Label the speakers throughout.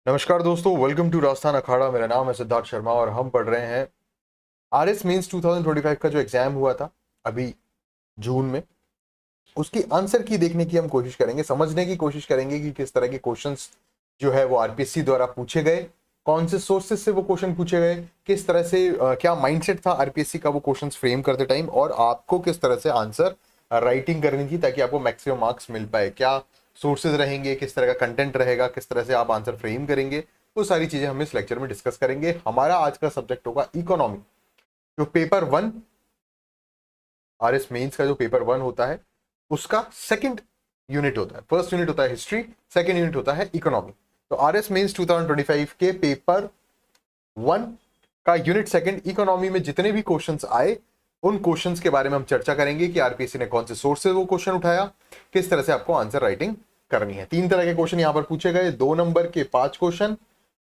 Speaker 1: नमस्कार दोस्तों, welcome to Rajasthan अखाड़ा। मेरा नाम है सिद्धार्थ शर्मा और हम पढ़ रहे हैं आरएस मेंस 2025 का जो एग्जाम हुआ था अभी जून में। उसकी आंसर की देखने की हम कोशिश करेंगे, समझने की कोशिश करेंगे कि किस तरह के क्वेश्चंस जो है वो आरपीएससी द्वारा पूछे गए, कौन से सोर्सेज से वो क्वेश्चन पूछे गए, किस तरह से क्या माइंडसेट था आरपीएससी का वो क्वेश्चंस फ्रेम करते टाइम, और आपको किस तरह से आंसर राइटिंग करनी थी ताकि आपको मैक्सिमम मार्क्स मिल पाए। क्या सोर्सेज रहेंगे, किस तरह का कंटेंट रहेगा, किस तरह से आप आंसर फ्रेम करेंगे, वो सारी चीजें हम इस लेक्चर में डिस्कस करेंगे। हमारा आज का सब्जेक्ट होगा इकोनॉमी। जो पेपर वन, आरएस मेंस का जो पेपर वन होता है उसका सेकंड यूनिट होता है। फर्स्ट यूनिट होता है हिस्ट्री, सेकंड यूनिट होता है इकोनॉमी। तो आरएस मेंस 2025 के पेपर वन का यूनिट सेकंड इकोनॉमी में जितने भी क्वेश्चंस आए उन क्वेश्चंस के बारे में हम चर्चा करेंगे कि आरपीएससी ने कौन से सोर्स से वो क्वेश्चन उठाया, किस तरह से आपको आंसर राइटिंग करनी है। तीन तरह के क्वेश्चन यहां पर पूछे गए, 2 नंबर के 5 क्वेश्चन,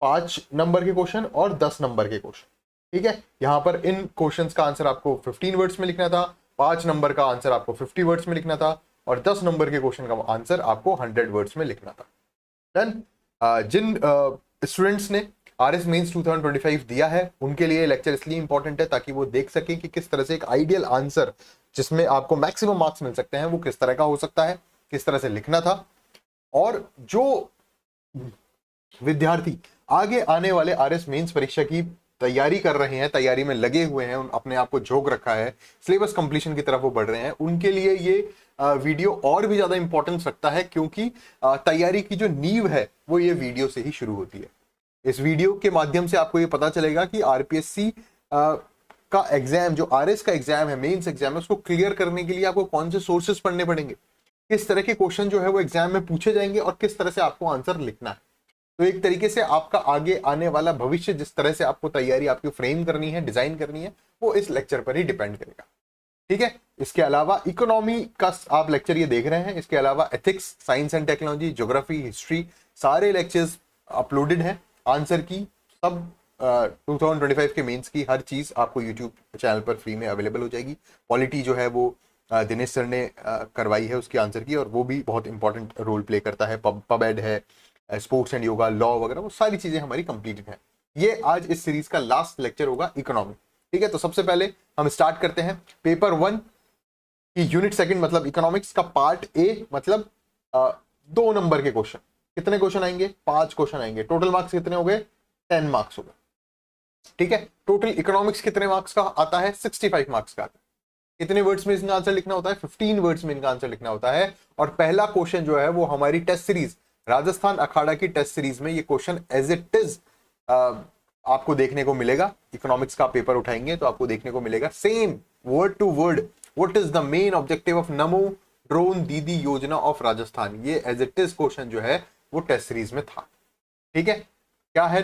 Speaker 1: 5 नंबर के क्वेश्चन और 10 नंबर के क्वेश्चन। ठीक है, यहां पर इन क्वेश्चंस का आंसर आपको 15 वर्ड्स में लिखना था, 5 नंबर का आंसर आपको 50 वर्ड्स में लिखना था और 10 नंबर के क्वेश्चन का आंसर आपको 100 वर्ड्स में लिखना था। डन। जिन स्टूडेंट्स ने आरएस मेंस 2025 दिया है उनके लिए लेक्चर इसलिए इंपॉर्टेंट है ताकि वो देख सकें कि किस तरह से एक आइडियल आंसर जिसमें आपको मैक्सिमम मार्क्स मिल सकते हैं वो किस तरह का हो सकता है, किस तरह से लिखना था। और जो विद्यार्थी आगे आने वाले आरएस मेंस परीक्षा की तैयारी कर रहे हैं, तैयारी में लगे हुए हैं, अपने आप को झोंक रखा है, सिलेबस कंप्लीशन की तरफ वो बढ़ रहे हैं, उनके लिए ये वीडियो और भी ज्यादा इंपॉर्टेंस रखता है क्योंकि तैयारी की जो नींव है वो ये वीडियो से ही शुरू होती है। इस वीडियो के माध्यम से आपको ये पता चलेगा कि आरपीएससी का एग्जाम, जो आरएस का एग्जाम है, मेंस एग्जाम है, उसको क्लियर करने के लिए आपको कौन से सोर्सेस पढ़ने पड़ेंगे, किस तरह के क्वेश्चन जो है वो एग्जाम में पूछे जाएंगे और किस तरह से आपको आंसर लिखना है। तो एक तरीके से आपका आगे आने वाला भविष्य, जिस तरह से आपको तैयारी आपकी फ्रेम करनी है, डिजाइन करनी है, वो इस लेक्चर पर ही डिपेंड करेगा। ठीक है, इसके अलावा इकोनॉमी का आप लेक्चर ये देख रहे हैं, इसके अलावा ethics, science and technology, geography, history, सारे लेक्चर्स अपलोडेड हैं। आंसर की सब 2025 के मेंस की हर चीज आपको यूट्यूब चैनल पर फ्री में अवेलेबल हो जाएगी। पॉलिटी जो है वो दिनेश सर ने करवाई है उसकी आंसर की, और वो भी बहुत इंपॉर्टेंट रोल प्ले करता है। पब एड है, स्पोर्ट्स एंड योगा, लॉ वगैरह, वो सारी चीजें हमारी कंप्लीटेड हैं। ये आज इस सीरीज का लास्ट लेक्चर होगा इकोनॉमी। ठीक है, तो सबसे पहले हम स्टार्ट करते हैं पेपर वन की यूनिट सेकंड मतलब इकोनॉमिक्स का पार्ट ए, मतलब 2 नंबर के क्वेश्चन। कितने क्वेश्चन आएंगे? 5 क्वेश्चन आएंगे। टोटल मार्क्स कितने हो गए? 10 मार्क्स हो गए। ठीक है, टोटल इकोनॉमिक्स कितने मार्क्स का आता है? 65 मार्क्स का आता है। कितने वर्ड्स में इसका आंसर लिखना होता है? 15 वर्ड्स में इनका आंसर लिखना होता है। और पहला क्वेश्चन जो है वो हमारी टेस्ट सीरीज, राजस्थान अखाड़ा की टेस्ट सीरीज में ये क्वेश्चन एज इट इज आपको देखने को मिलेगा। इकोनॉमिक्स का पेपर उठाएंगे तो आपको देखने को मिलेगा same word to word, what is the main objective of Namo drone Didi Yojana of Rajasthan. ये एज इट इज क्वेश्चन जो है वो टेस्ट सीरीज में था। ठीक है, क्या है,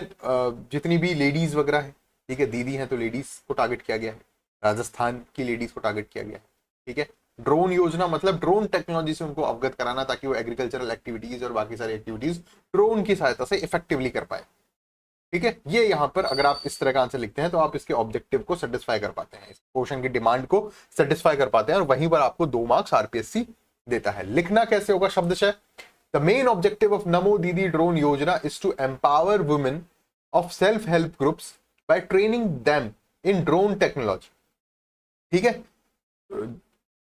Speaker 1: जितनी भी लेडीज वगैरह है, ठीक है, दीदी हैं तो लेडीज को टारगेट किया गया है, राजस्थान की लेडीज को टारगेट किया गया है। ठीक है, ड्रोन योजना मतलब ड्रोन टेक्नोलॉजी से उनको अवगत कराना ताकि वो एग्रीकल्चरल एक्टिविटीज और बाकी सारी एक्टिविटीज ड्रोन की सहायता से इफेक्टिवली कर पाए। ठीक है, ये यहां पर अगर आप इस तरह का आंसर लिखते हैं तो आप इसके ऑब्जेक्टिव को सेटिस्फाई कर पाते हैं, इस क्वेश्चन की डिमांड को सेटिस्फाई कर पाते हैं, और वहीं पर आपको 2 मार्क्स आरपीएससी देता है। लिखना कैसे होगा? शब्दशः the main objective of NaMo Didi drone Yojana is to empower women of self help groups by training them in drone technology. ठीक है,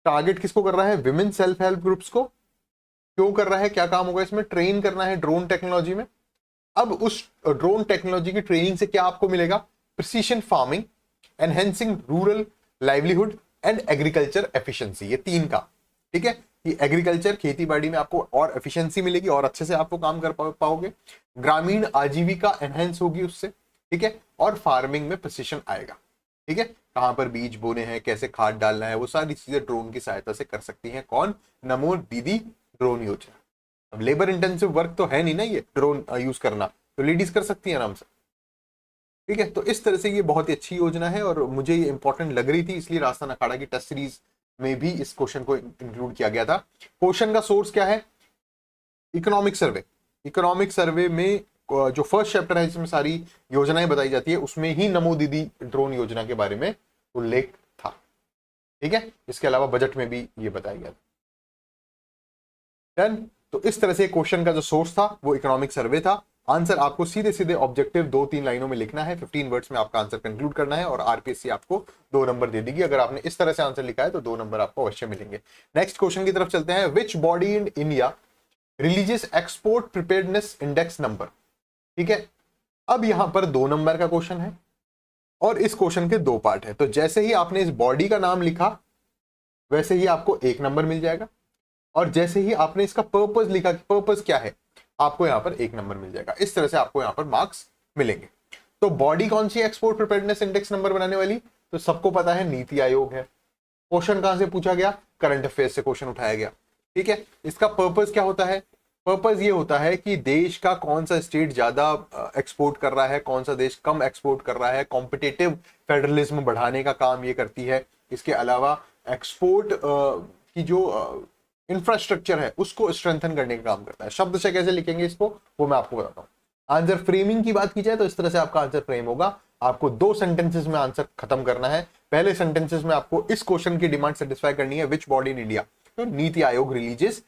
Speaker 1: टारगेट किसको कर रहा है? विमेन सेल्फ हेल्प ग्रुप्स को। क्यों कर रहा है? क्या काम होगा इसमें? ट्रेन करना है ड्रोन टेक्नोलॉजी में। अब उस ड्रोन टेक्नोलॉजी की ट्रेनिंग से क्या आपको मिलेगा? Precision farming, enhancing rural livelihood and agriculture efficiency, ये 3 का। ठीक है, ये एग्रीकल्चर, खेती बाड़ी में आपको और एफिशिएंसी मिलेगी और अच्छे से आपको काम कर पाओगे। ग्रामीण आजीविका एनहेंस होगी उससे। ठीक है, और फार्मिंग में प्रिसीशन आएगा। ठीक है, कहां पर बीज बोने हैं, कैसे खाद डालना है, वो सारी चीजें ड्रोन की सहायता से कर सकती हैं। कौन? नमो दीदी ड्रोन योजना। अब लेबर इंटेंसिव वर्क तो है नहीं ना ये ड्रोन यूज करना, तो लेडीज कर सकती है आराम से। ठीक है, तो इस तरह से ये बहुत ही अच्छी योजना है और मुझे ये इंपॉर्टेंट लग रही थी, इसलिए राजस्थान अखाड़ा की टेस्ट सीरीज में भी इस क्वेश्चन को इंक्लूड किया गया था। क्वेश्चन का सोर्स क्या है? Economic survey. इकोनॉमिक सर्वे में जो फर्स्ट चैप्टर है जिसमें सारी योजनाएं बताई जाती है उसमें ही नमो दीदी ड्रोन योजना के बारे में उल्लेख था। ठीक है, इसके अलावा बजट में भी ये बताया गया था। डन। तो इस तरह से क्वेश्चन का जो सोर्स था वो इकोनॉमिक सर्वे था आंसर आपको सीधे सीधे ऑब्जेक्टिव 2-3 लाइनों में लिखना है, 15 वर्ड्स में आपका आंसर कंक्लूड करना है और आरपीएससी आपको 2 नंबर दे देगी। अगर आपने इस तरह से आंसर लिखा है तो 2 नंबर आपको अवश्य मिलेंगे। नेक्स्ट क्वेश्चन की तरफ चलते हैं। Which body in India religious export preparedness index number. ठीक है, अब यहां पर 2 नंबर का क्वेश्चन है और इस क्वेश्चन के 2 पार्ट है। तो जैसे ही आपने इस बॉडी का नाम लिखा वैसे ही आपको 1 नंबर मिल जाएगा और जैसे ही आपने इसका पर्पस लिखा कि पर्पस क्या है, आपको यहां पर 1 नंबर मिल जाएगा। इस तरह से आपको यहां पर मार्क्स मिलेंगे। तो बॉडी कौन सी एक्सपोर्ट प्रिपेयर्डनेस इंडेक्स नंबर बनाने वाली, तो सबको पता है नीति आयोग है। क्वेश्चन कहां से पूछा गया, करंट अफेयर्स से क्वेश्चन उठाया गया। ठीक है, इसका पर्पस क्या होता है, पर्पस ये होता है कि देश का कौन सा स्टेट ज्यादा एक्सपोर्ट कर रहा है, कौन सा देश कम एक्सपोर्ट कर रहा है। कॉम्पिटिटिव फेडरलिज्म बढ़ाने का काम ये करती है। इसके अलावा एक्सपोर्ट की जो इंफ्रास्ट्रक्चर है उसको स्ट्रेंथन करने का काम करता है। शब्द से कैसे लिखेंगे इसको वो मैं आपको बताता हूँ। आंसर फ्रेमिंग की बात की जाए तो इस तरह से आपका आंसर फ्रेम होगा। आपको 2 सेंटेंसेस में आंसर खत्म करना है। पहले सेंटेंसेस में आपको इस क्वेश्चन की डिमांड सेटिस्फाई करनी है, विच बॉडी इन इंडिया, तो नीति Aayog religious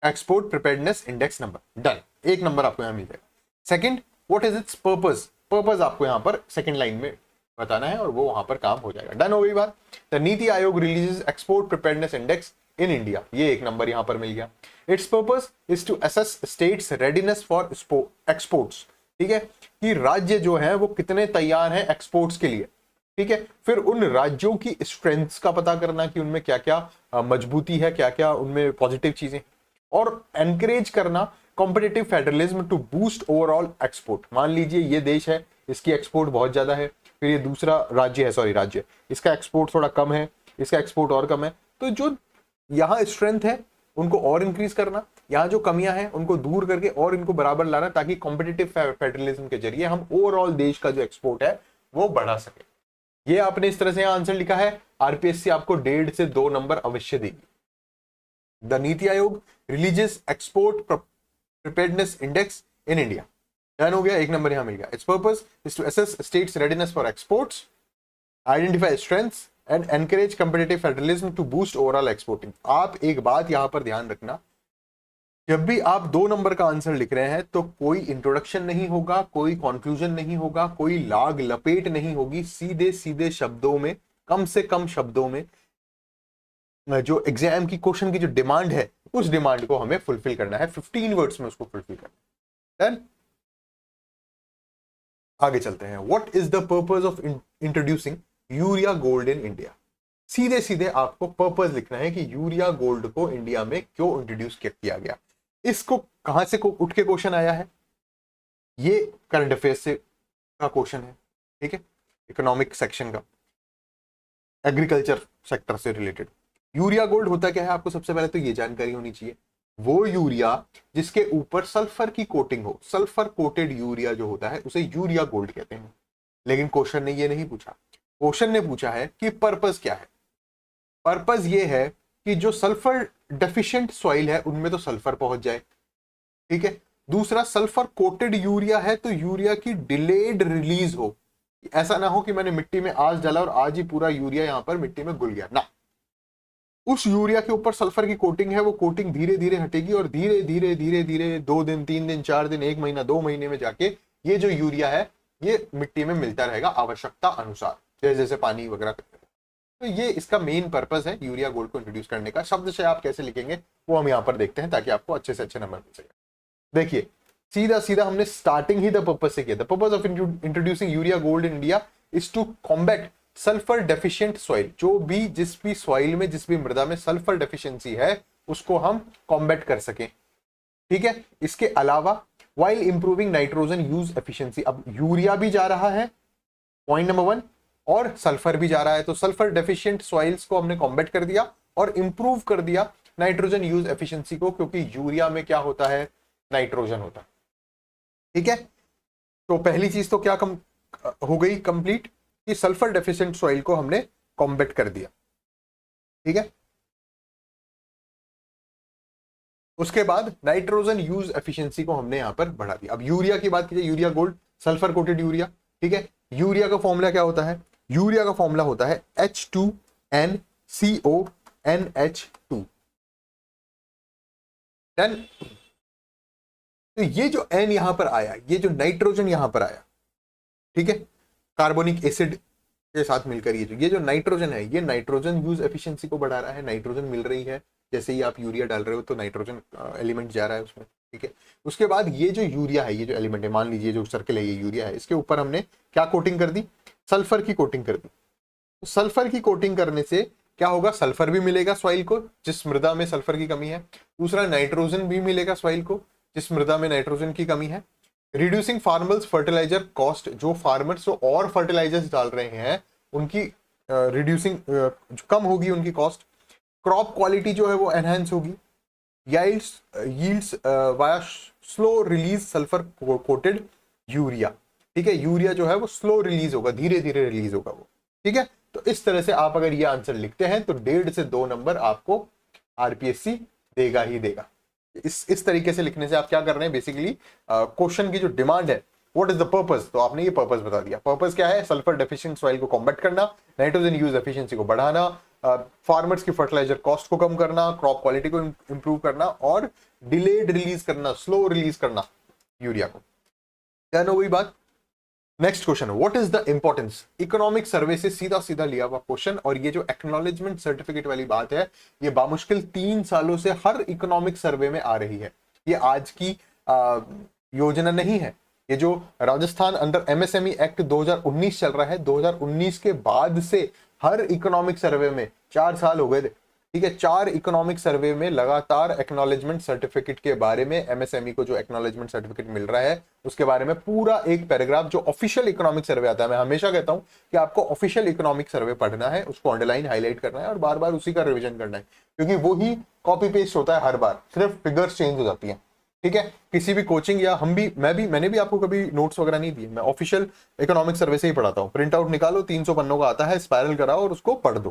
Speaker 1: export preparedness index number, done. 1 number आपको यहां मिल जाएगा। Second, what is it's purpose, purpose आपको यहां पर सेकंड लाइन में बताना है और वो वहां पर काम हो जाएगा। डन हो गई बात। The Niti Aayog releases export preparedness index in India, ये 1 नंबर यहां पर मिल गया। Its purpose is to assess states readiness for exports. ठीक है, कि राज्य जो है वो कितने तैयार हैं एक्सपोर्ट्स के लिए। ठीक है, फिर उन राज्यों की स्ट्रेंथ्स का पता करना कि उनमें क्या क्या मजबूती है, क्या क्या उनमें पॉजिटिव चीजें, और एनकरेज करना competitive federalism to boost overall export. मान लीजिए ये देश है, इसकी एक्सपोर्ट बहुत ज्यादा है, फिर ये दूसरा राज्य है, सॉरी राज्य, इसका एक्सपोर्ट थोड़ा कम है, इसका एक्सपोर्ट और कम है, तो जो यहाँ स्ट्रेंथ है उनको और इंक्रीज करना, यहाँ जो कमियां हैं उनको दूर करके और इनको बराबर लाना, ताकि कॉम्पिटिटिव फेडरलिज्म के जरिए हम ओवरऑल देश का जो एक्सपोर्ट है वो बढ़ा सके। ये आपने इस तरह से आंसर लिखा है, आरपीएससी आपको 1.5 से 2 नंबर अवश्य देगी। The Niti Aayog religious export preparedness index in India, done हो गया, 1 नंबर यहां मिल गया। Its purpose is to assess states readiness for exports, identify strengths and encourage competitive federalism to boost overall exporting. आप एक बात यहां पर ध्यान रखना, जब भी आप 2 नंबर का आंसर लिख रहे हैं तो कोई इंट्रोडक्शन नहीं होगा, कोई कंक्लूजन नहीं होगा, कोई लाग लपेट नहीं होगी, सीधे सीधे शब्दों में, कम से कम शब्दों में जो एग्जाम की क्वेश्चन की जो डिमांड है उस डिमांड को हमें फुलफिल करना है, 15 वर्ड्स में उसको फुलफिल करना है। आगे चलते हैं। What is the purpose of introducing urea gold in India. सीधे सीधे आपको पर्पस लिखना है कि यूरिया गोल्ड को इंडिया में क्यों इंट्रोड्यूस किया गया। इसको कहां से उठ के क्वेश्चन आया है, ये करंट अफेयर्स से का क्वेश्चन है। ठीक है, इकोनॉमिक सेक्शन का, एग्रीकल्चर सेक्टर से रिलेटेड। यूरिया गोल्ड होता क्या है, आपको सबसे पहले तो ये जानकारी होनी चाहिए। वो यूरिया जिसके ऊपर सल्फर की कोटिंग हो, सल्फर कोटेड यूरिया जो होता है उसे यूरिया गोल्ड कहते हैं। लेकिन क्वेश्चन ने ये नहीं पूछा, क्वेश्चन ने पूछा है कि पर्पस क्या है। पर्पस ये है कि जो सल्फर डेफिशिएंट सॉइल है उनमें तो सल्फर पहुंच जाए। ठीक है, दूसरा सल्फर कोटेड यूरिया है तो यूरिया की डिलेड रिलीज हो, ऐसा ना हो कि मैंने मिट्टी में आज डाला और आज ही पूरा यूरिया यहां पर मिट्टी में घुल गया ना। उस यूरिया के ऊपर सल्फर की कोटिंग है, वो कोटिंग धीरे धीरे हटेगी और धीरे धीरे धीरे धीरे 2 दिन 3 दिन 4 दिन 1 महीना 2 महीने में जाके ये जो यूरिया है ये मिट्टी में मिलता रहेगा आवश्यकता अनुसार, जैसे जैसे पानी वगैरह करते हैं। तो ये इसका मेन पर्पस है यूरिया गोल्ड को इंट्रोड्यूस करने का। शब्द से आप कैसे लिखेंगे वो हम यहाँ पर देखते हैं ताकि आपको अच्छे से अच्छे नंबर मिल सके। देखिए सीधा सीधा हमने स्टार्टिंग ही द पर्पस से किया। The purpose of introducing urea gold in India is to combat sulphur deficient soil. जो भी जिस भी सॉइल में जिस भी मृदा में सल्फर डेफिशिएंसी है उसको हम कॉम्बैट कर सकें। ठीक है, इसके अलावा while improving nitrogen use efficiency. अब यूरिया भी जा रहा है पॉइंट नंबर 1 और सल्फर भी जा रहा है, तो सल्फर डेफिशिएंट सॉइल्स को हमने कॉम्बैट कर दिया और इंप्रूव कर दिया नाइट्रोजन यूज एफिशिएंसी को, क्योंकि यूरिया में क्या होता है, नाइट्रोजन होता है। ठीक है, तो पहली चीज तो क्या हो गई कंप्लीट कि सल्फर डेफिशिएंट सॉइल को हमने कॉम्बैट कर दिया। ठीक है, उसके बाद नाइट्रोजन यूज एफिशिएंसी को हमने यहां पर बढ़ा दिया। अब यूरिया की बात कीजिए, urea gold sulphur coated urea. ठीक है, यूरिया का फॉर्मूला क्या होता है, यूरिया का फॉर्मूला होता है H2NCONH2। डन। तो ये जो N यहां पर आया, ये जो नाइट्रोजन यहां पर आया, ठीक है, कार्बोनिक एसिड के साथ मिलकर ये जो नाइट्रोजन है, ये नाइट्रोजन यूज एफिशिएंसी को बढ़ा रहा है, नाइट्रोजन मिल रही है, जैसे ही आप यूरिया डाल रहे हो तो नाइट्रोजन एलिमेंट जा रहा है उसमें, ठीक है। उसके बाद ये जो यूरिया है, ये जो एलिमेंट है, मान लीजिए जो सर्कल है ये यूरिया है, इसके ऊपर हमने क्या कोटिंग कर दी, सल्फर की कोटिंग कर दी। तो सल्फर की कोटिंग करने से क्या होगा, सल्फर भी मिलेगा सॉइल को जिस मृदा में सल्फर की कमी है, दूसरा नाइट्रोजन भी मिलेगा सॉइल को जिस मृदा में नाइट्रोजन की कमी है। रिड्यूसिंग फार्मर्स फर्टिलाइजर कॉस्ट, जो फार्मर्स जो और फर्टिलाइजर्स डाल रहे हैं उनकी रिड्यूसिंग कम होगी उनकी कॉस्ट। क्रॉप क्वालिटी जो है वो एनहांस होगी। Yields via slow release sulphur coated urea, ठीक है, यूरिया जो है वो स्लो रिलीज होगा, धीरे धीरे रिलीज होगा वो, ठीक है। तो इस तरह से आप अगर ये आंसर लिखते हैं तो 1.5 से 2 नंबर आपको आरपीएससी देगा ही देगा। इस तरीके से लिखने से आप क्या कर रहे हैं, बेसिकली क्वेश्चन की जो डिमांड है, व्हाट इज द पर्पस, तो आपने ये पर्पस बता दिया। पर्पस क्या है, सल्फर डेफिशिएंट सॉइल को कॉम्बैट करना, नाइट्रोजन यूज एफिशिएंसी को बढ़ाना, फार्मर्स की फर्टिलाइजर कॉस्ट को कम करना, क्रॉप क्वालिटी को इंप्रूव करना और डिलेड रिलीज करना, स्लो रिलीज करना यूरिया को। ध्यान हो गई बात। Next question, what is the importance, economic survey से सीधा सीधा लिया हुआ क्वेश्चन। और ये जो एक्नॉलेजमेंट सर्टिफिकेट वाली बात है, ये बामुश्किल 3 सालों से हर इकोनॉमिक सर्वे में आ रही है। ये आज की योजना नहीं है, ये जो राजस्थान अंडर एमएसएमई एक्ट 2019 चल रहा है, 2019 के बाद से हर इकोनॉमिक सर्वे में 4 साल हो गए थे, ठीक है, 4 इकोनॉमिक सर्वे में लगातार एक्नॉलेजमेंट सर्टिफिकेट के बारे में, एमएसएमई को जो एक्नॉलेजमेंट सर्टिफिकेट मिल रहा है उसके बारे में पूरा एक पैराग्राफ जो ऑफिशियल इकोनॉमिक सर्वे आता है। मैं हमेशा कहता हूं कि आपको ऑफिशियल इकोनॉमिक सर्वे पढ़ना है, उसको अंडरलाइन हाईलाइट करना है और बार बार उसी का रिविजन करना है, क्योंकि वो ही कॉपी पेस्ट होता है हर बार, सिर्फ फिगर्स चेंज हो जाती है, ठीक है। किसी भी कोचिंग या मैंने भी आपको कभी नोट्स वगैरह नहीं दिए, मैं ऑफिशियल इकोनॉमिक सर्वे से ही पढ़ाता हूँ। प्रिंट आउट निकालो, 300 पन्नों का आता है, स्पायरल कराओ और उसको पढ़ दो।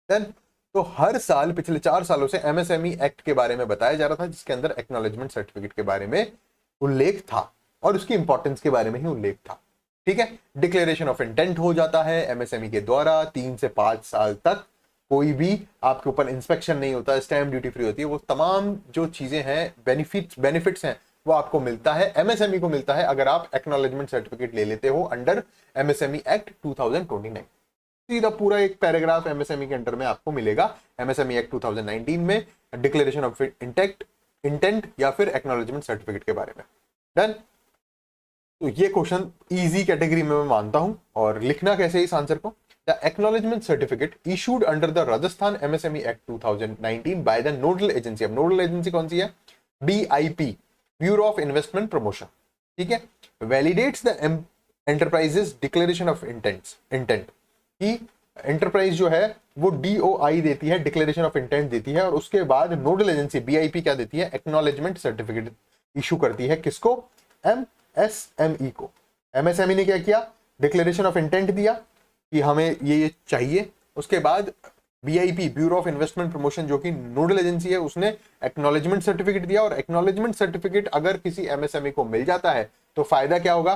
Speaker 1: देन तो हर साल पिछले 4 सालों से एमएसएमई एक्ट के बारे में बताया जा रहा था, जिसके अंदर एक्नॉलेजमेंट सर्टिफिकेट के बारे में उल्लेख था और उसकी इंपॉर्टेंस के बारे में ही उल्लेख था, ठीक है। डिक्लेरेशन ऑफ इंटेंट हो जाता है एमएसएमई के द्वारा, 3 से 5 साल तक कोई भी आपके ऊपर इंस्पेक्शन नहीं होता, स्टैम्प ड्यूटी फ्री होती है, वो तमाम जो चीजें हैं, बेनिफिट्स हैं, वो आपको मिलता है, एमएसएमई को मिलता है अगर आप एक्नॉलेजमेंट सर्टिफिकेट ले लेते हो अंडर एमएसएमई एक्ट 2029। सीधा पूरा एक पैराग्राफ एमएसएमई के अंडर में आपको मिलेगा, एमएसएमई एक्ट 2019 में डिक्लेरेशन ऑफ इंटेंट या फिर एक्नॉलेजमेंट सर्टिफिकेट के बारे में। डन। तो ये क्वेश्चन इजी कैटेगरी में मैं मानता हूं। और लिखना कैसे इस आंसर को, the acknowledgement certificate issued under the Rajasthan MSME act 2019 by the nodal agency. अब नोडल एजेंसी कौन सी है, BIP, bureau of investment promotion, ठीक है। Validates the enterprises declaration of intent कि एंटरप्राइज जो है वो DOI देती है, डिक्लेरेशन ऑफ इंटेंट देती है, और उसके बाद नोडल एजेंसी BIP क्या देती है, एक्नॉलेजमेंट सर्टिफिकेट इशू करती है। किसको, MSME को। MSME ने क्या किया, डिक्लेरेशन ऑफ इंटेंट दिया कि हमें ये चाहिए, उसके बाद BIP, bureau of investment promotion, जो कि नोडल एजेंसी है, उसने एक्नॉलेजमेंट सर्टिफिकेट दिया। और एक्नॉलेजमेंट सर्टिफिकेट अगर किसी MSME को मिल जाता है तो फायदा क्या होगा,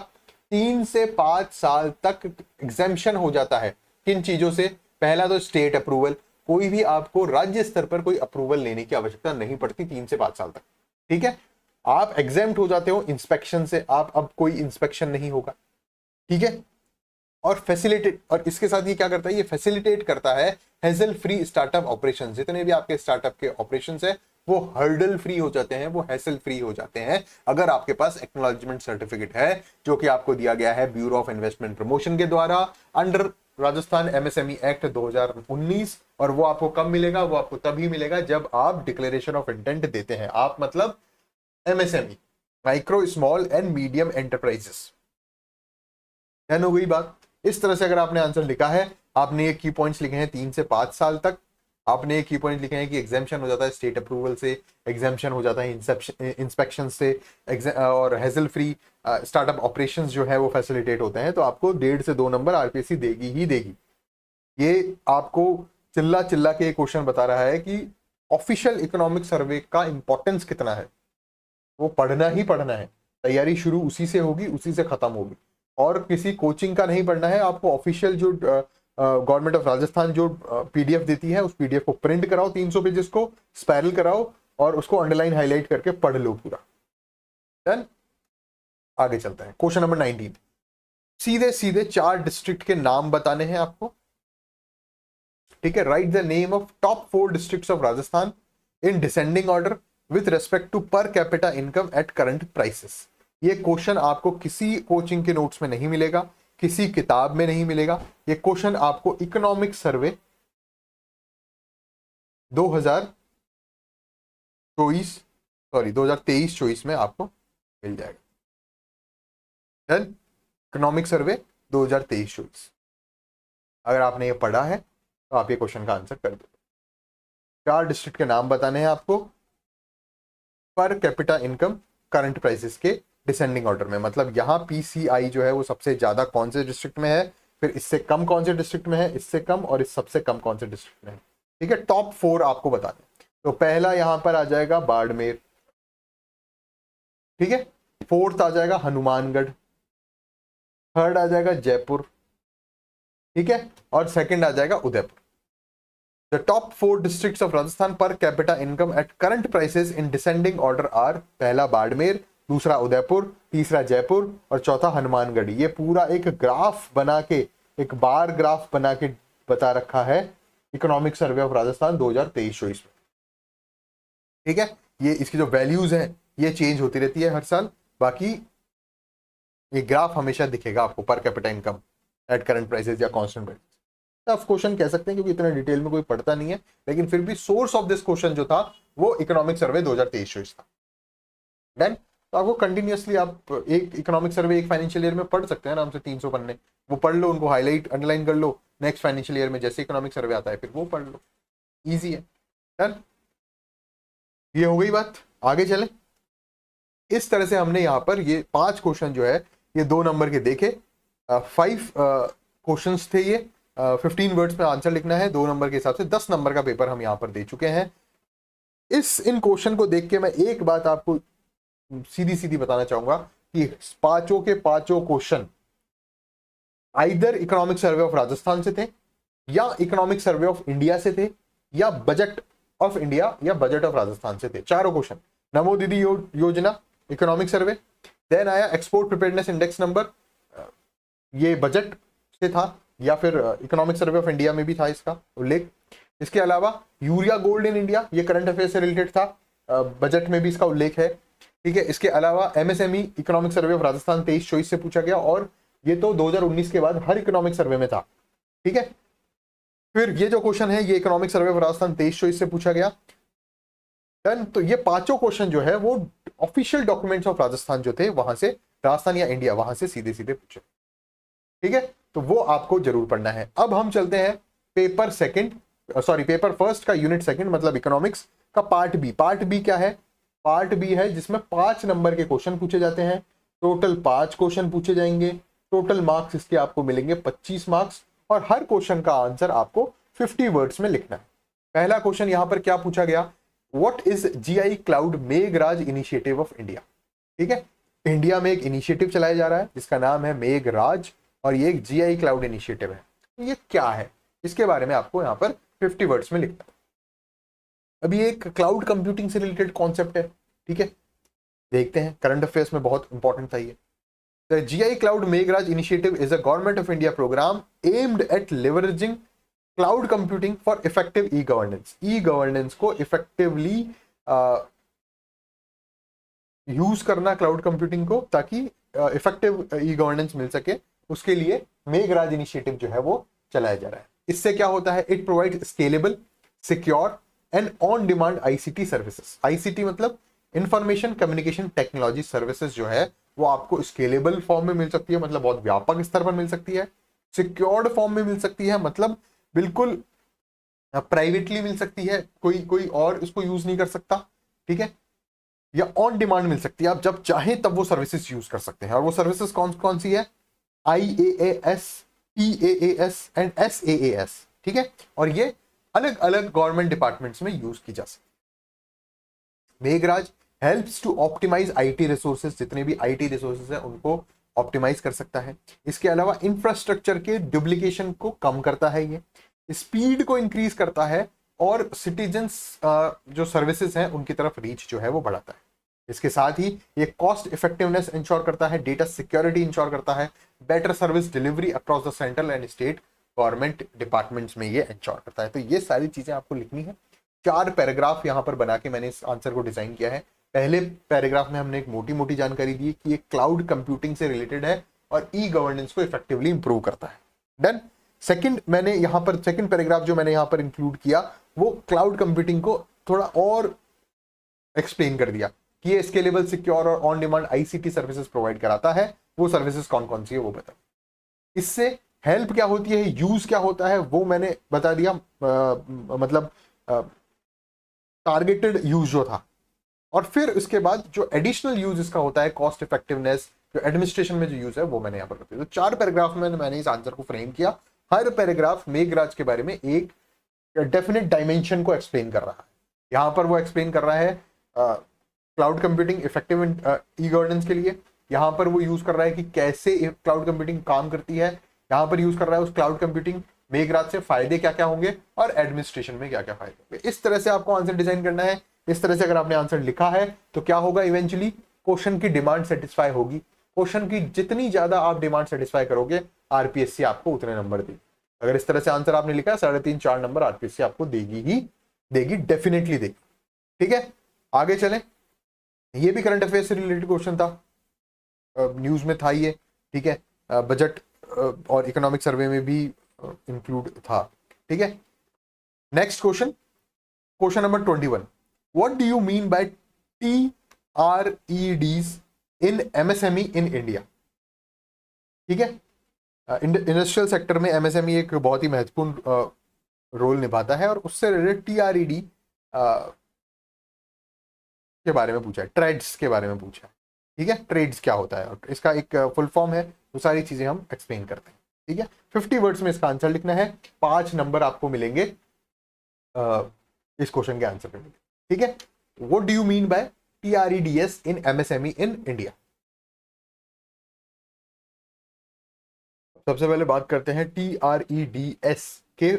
Speaker 1: 3 से 5 साल तक एग्जेम्पशन हो जाता है। किन चीजों से, पहला तो स्टेट अप्रूवल, कोई भी आपको राज्य स्तर पर कोई अप्रूवल लेने की आवश्यकता नहीं पड़ती 3 से 5 साल तक, ठीक है। आप एग्जेम्प्ट हो जाते हो इंस्पेक्शन से, आप अब कोई इंस्पेक्शन नहीं होगा, ठीक है। और फैसिलिटेट, और इसके साथ ये क्या करता है, ये फैसिलिटेट करता है हेजल फ्री स्टार्टअप ऑपरेशन। जितने भी आपके स्टार्टअप के ऑपरेशंस है वो हर्डल फ्री हो जाते हैं, वो हैसल फ्री हो जाते हैं अगर आपके पास एक्नॉलेजमेंट सर्टिफिकेट है, जो कि आपको दिया गया है ब्यूरो ऑफ इन्वेस्टमेंट प्रमोशन के द्वारा अंडर राजस्थान एमएसएमई एक्ट 2019। और वो आपको कब मिलेगा, वो आपको तभी मिलेगा जब आप डिक्लेरेशन ऑफ इंटेंट देते हैं। आप मतलब MSME, micro small and medium enterprises. ध्यान हो गई बात। इस तरह से अगर आपने आंसर लिखा है, आपने ये की पॉइंट्स लिखे हैं 3 से 5 साल तक, आपने ये की पॉइंट लिखे हैं कि एग्जाम्पशन हो जाता है स्टेट अप्रूवल से, एग्जाम्पशन हो जाता है इंस्पेक्शन से, और हेजल फ्री स्टार्टअप ऑपरेशंस जो है वो फैसिलिटेट होते हैं। तो आपको 1.5 से 2 नंबर आरपीएससी देगी ही देगी। ये आपको चिल्ला चिल्ला के क्वेश्चन बता रहा है कि ऑफिशियल इकोनॉमिक सर्वे का इंपॉर्टेंस कितना है, वो पढ़ना ही पढ़ना है। तैयारी शुरू उसी से होगी, उसी से खत्म होगी, और किसी कोचिंग का नहीं पढ़ना है। आपको ऑफिशियल जो गवर्नमेंट ऑफ राजस्थान जो PDF देती है, उस PDF को प्रिंट कराओ, 300 पेजेस को स्पायरल कराओ और उसको अंडरलाइन हाईलाइट करके पढ़ लो पूरा। डन। आगे चलते हैं, क्वेश्चन नंबर 19। सीधे सीधे 4 डिस्ट्रिक्ट के नाम बताने हैं आपको, ठीक है। Write the name of top 4 districts of Rajasthan in descending order with respect to per capita income at current prices. ये क्वेश्चन आपको किसी कोचिंग के नोट्स में नहीं मिलेगा, किसी किताब में नहीं मिलेगा। ये क्वेश्चन आपको इकोनॉमिक सर्वे 2023-24 में आपको मिल जाएगा। डन। इकोनॉमिक सर्वे 2023-24, अगर आपने ये पढ़ा है तो आप ये क्वेश्चन का आंसर कर दो। 4 डिस्ट्रिक्ट के नाम बताने हैं आपको पर कैपिटा इनकम करंट प्राइसेस के डिसेंडिंग ऑर्डर में, मतलब यहाँ पीसीआई जो है वो सबसे ज्यादा कौन से डिस्ट्रिक्ट में है, फिर इससे कम कौन से डिस्ट्रिक्ट में है, इससे कम और इस सबसे कम कौन से डिस्ट्रिक्ट में है, ठीक है। टॉप 4 आपको बता दें। तो पहला यहां पर आ जाएगा बाड़मेर, ठीक है। 4th आ जाएगा हनुमानगढ़, 3rd आ जाएगा जयपुर, ठीक है, और 2nd आ जाएगा Udaipur. The top 4 districts of Rajasthan per capita income at current prices in descending order are, पहला बाड़मेर, दूसरा उदयपुर, तीसरा जयपुर और चौथा हनुमानगढ़। ये पूरा एक ग्राफ बना के, एक बार ग्राफ बना के बता रखा है इकोनॉमिक सर्वे ऑफ राजस्थान 2023-24 में, ठीक है। ये इसकी जो वैल्यूज हैं ये चेंज होती रहती है हर साल, बाकी ये ग्राफ हमेशा दिखेगा आपको पर capita income at current prices या कांस्टेंट प्राइसेस। टफ क्वेश्चन कह सकते हैं क्योंकि इतना डिटेल में कोई पढ़ता नहीं है, लेकिन फिर भी सोर्स ऑफ दिस क्वेश्चन जो था वो इकोनॉमिक सर्वे 2023-24 था। देन तो आपको कंटिन्यूअसली आप एक इकोनॉमिक सर्वे एक फाइनेंशियल ईयर में पढ़ सकते हैं आराम से, 300 पन्ने वो पढ़ लो, उनको हाईलाइट अंडरलाइन कर लो, नेक्स्ट फाइनेंशियल ईयर में जैसे इकोनॉमिक सर्वे आता है फिर वो पढ़ लो, इजी है। डन। ये हो गई बात, आगे चले। इस तरह से हमने यहाँ पर ये 5 क्वेश्चन जो है ये 2 नंबर के देखे। 5 क्वेश्चंस थे ये, 15 वर्ड्स में आंसर लिखना है, 2 नंबर के हिसाब से 10 नंबर का पेपर हम यहाँ पर दे चुके हैं। इन क्वेश्चन को देख के मैं एक बात आपको सीधी सीधी बताना चाहूंगा कि 5 के 5 question either economic survey of Rajasthan से थे, या इकोनॉमिक सर्वे ऑफ इंडिया से थे, या बजट ऑफ इंडिया या बजट ऑफ राजस्थान से थे। 4 क्वेश्चन। नमो दीदी योजना इकोनॉमिक सर्वे, देन आया एक्सपोर्ट प्रिपेयर्डनेस इंडेक्स नंबर, ये बजट से था या फिर इकोनॉमिक सर्वे ऑफ इंडिया में भी था इसका उल्लेख। इसके अलावा यूरिया गोल्ड इन इंडिया, ये करंट अफेयर से रिलेटेड था, बजट में भी इसका उल्लेख है, ठीक है। इसके अलावा MSME economic survey of Rajasthan 23-24 से पूछा गया, और ये तो 2019 के बाद हर इकोनॉमिक सर्वे में था, ठीक है। फिर ये जो क्वेश्चन है ये इकोनॉमिक सर्वे ऑफ राजस्थान 23-24 से पूछा गया। डन। तो ये 5 क्वेश्चन जो है वो ऑफिशियल डॉक्यूमेंट्स ऑफ राजस्थान जो थे वहां से, राजस्थान या इंडिया वहां से सीधे सीधे पूछे, ठीक है। तो वो आपको जरूर पढ़ना है। अब हम चलते हैं पेपर फर्स्ट का यूनिट 2 मतलब इकोनॉमिक्स का पार्ट बी। पार्ट बी क्या है? पार्ट बी है जिसमें 5 नंबर के क्वेश्चन पूछे जाते हैं। टोटल 5 क्वेश्चन पूछे जाएंगे, टोटल मार्क्स इसके आपको मिलेंगे 25 मार्क्स, और हर क्वेश्चन का आंसर आपको 50 वर्ड्स में लिखना है। पहला क्वेश्चन यहां पर क्या पूछा गया? What is GI cloud Meghraj initiative of India? ठीक है, इंडिया में एक इनिशिएटिव चलाया जा रहा है जिसका नाम है मेघराज, और ये एक जीआई क्लाउड इनिशिएटिव है। तो ये क्या है, इसके बारे में आपको यहाँ पर 50 वर्ड्स में लिखना है। अभी एक क्लाउड कंप्यूटिंग से रिलेटेड कॉन्सेप्ट है, ठीक है, देखते हैं, करंट अफेयर्स में बहुत इंपॉर्टेंट था ये। The GI Cloud Meghraj initiative is a Government of India program aimed at leveraging cloud computing for effective e-governance. E-governance को effectively use करना क्लाउड कंप्यूटिंग को, ताकि effective e-governance मिल सके, उसके लिए मेघराज इनिशिएटिव जो है वो चलाया जा रहा है। इससे क्या होता है? It provide scalable, secure and on demand ICT services. ICT मतलब इंफॉर्मेशन कम्युनिकेशन टेक्नोलॉजी सर्विसेज जो है वो आपको स्केलेबल फॉर्म में मिल सकती है, मतलब बहुत व्यापक स्तर पर मिल सकती है। सिक्योर्ड फॉर्म में मिल सकती है, मतलब बिल्कुल प्राइवेटली मिल सकती है, कोई और इसको यूज नहीं कर सकता, ठीक है। या ऑन डिमांड मिल सकती है, आप जब चाहें तब वो सर्विसेज यूज कर सकते हैं। और वो सर्विसेज कौन कौन सी है? IaaS, PaaS एंड SaaS, ठीक है। और ये अलग अलग गवर्नमेंट डिपार्टमेंट्स में यूज की जा सकती है। Meghraj helps to optimise IT resources, जितने भी आईटी रिसोर्सेज हैं उनको ऑप्टिमाइज कर सकता है। इसके अलावा इंफ्रास्ट्रक्चर के डुप्लीकेशन को कम करता है, ये स्पीड को इंक्रीज करता है, और सिटीजन्स जो सर्विसेज हैं उनकी तरफ रीच जो है वो बढ़ाता है। इसके साथ ही ये कॉस्ट इफेक्टिवनेस इंश्योर करता है, डेटा सिक्योरिटी इंश्योर करता है, better service delivery across the central and state government departments में ये इंश्योर करता है। तो ये सारी चीजें आपको लिखनी है। 4 पैराग्राफ यहां पर बना के मैंने इस आंसर को डिजाइन किया है। पहले पैराग्राफ में हमने एक मोटी मोटी जानकारी दी कि ये क्लाउड कंप्यूटिंग से रिलेटेड है और ई गवर्नेंस को इफेक्टिवली इंप्रूव करता है। डन। सेकंड मैंने यहां पर सेकंड पैराग्राफ जो मैंने यहां पर इंक्लूड किया वो क्लाउड कंप्यूटिंग को थोड़ा और एक्सप्लेन कर दिया कि ये स्केलेबल, सिक्योर और on demand ICT services provide कराता है। वो सर्विसेज कौन कौन सी है वो बता। इससे हेल्प क्या होती है, यूज क्या होता है वो मैंने बता दिया। मतलब टारगेटेड यूज जो था, और फिर उसके बाद जो एडिशनल यूज इसका होता है, कॉस्ट इफेक्टिवनेस, जो एडमिनिस्ट्रेशन में जो यूज है वो मैंने यहाँ पर बता दिया। तो 4 पैराग्राफ में मैंने इस आंसर को फ्रेम किया। हर पैराग्राफ मेघराज के बारे में एक डेफिनेट डायमेंशन को एक्सप्लेन कर रहा है। यहां पर वो एक्सप्लेन कर रहा है cloud computing effective e governance के लिए। यहां पर वो यूज कर रहा है कि कैसे क्लाउड कंप्यूटिंग काम करती है। यहां पर यूज कर रहा है उस क्लाउड कंप्यूटिंग मेघराज से फायदे क्या क्या होंगे और एडमिनिस्ट्रेशन में क्या क्या फायदे होंगे। इस तरह से आपको आंसर डिजाइन करना है। इस तरह से अगर आपने आंसर लिखा है तो क्या होगा, इवेंचुअली क्वेश्चन की डिमांड सेटिस्फाई होगी। क्वेश्चन की जितनी ज्यादा आप डिमांड सेटिस्फाई करोगे आरपीएससी आपको उतने नंबर देगी। अगर इस तरह से आंसर आपने लिखा है 3.5-4 नंबर आरपीएससी आपको देगी ही देगी, डेफिनेटली देगी। ठीक है, आगे चलें। ये भी करंट अफेयर से रिलेटेड क्वेश्चन था, न्यूज में था ये। ठीक है, बजट और इकोनॉमिक सर्वे में भी इंक्लूड था। ठीक है, next question, question number 21। What do you mean bye TREDs in MSME in India? ठीक है, इंडस्ट्रियल सेक्टर में एमएसएमई एक बहुत ही महत्वपूर्ण रोल निभाता है और उससे रिलेटेड TRED के बारे में पूछा है, ट्रेड्स के बारे में पूछा है। ठीक है, ट्रेड्स क्या होता है और इसका एक फुल फॉर्म है, वो सारी चीजें हम एक्सप्लेन करते हैं। ठीक है, 50 वर्ड्स में इसका आंसर लिखना है। 5 नंबर आपको मिलेंगे इस क्वेश्चन के आंसर पे। ठीक है, what do you mean bye TREDs in MSME in India? सबसे पहले बात करते हैं TREDs के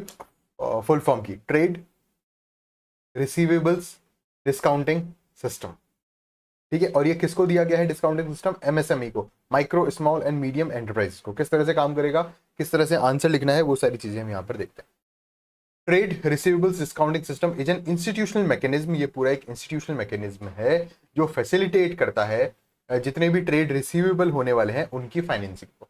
Speaker 1: फुल फॉर्म की। Trade receivables discounting system. ठीक है, और ये किसको दिया गया है डिस्काउंटिंग सिस्टम? MSME को, micro small and medium enterprise को। किस तरह से काम करेगा, किस तरह से आंसर लिखना है, वो सारी चीजें हम यहाँ पर देखते हैं। Trade receivables discounting system is an institutional mechanism. ये पूरा एक इंस्टीट्यूशनल मैकेनिज्म है जो फैसिलिटेट करता है जितने भी ट्रेड रिसीवेबल होने वाले हैं उनकी फाइनेंसिंग को।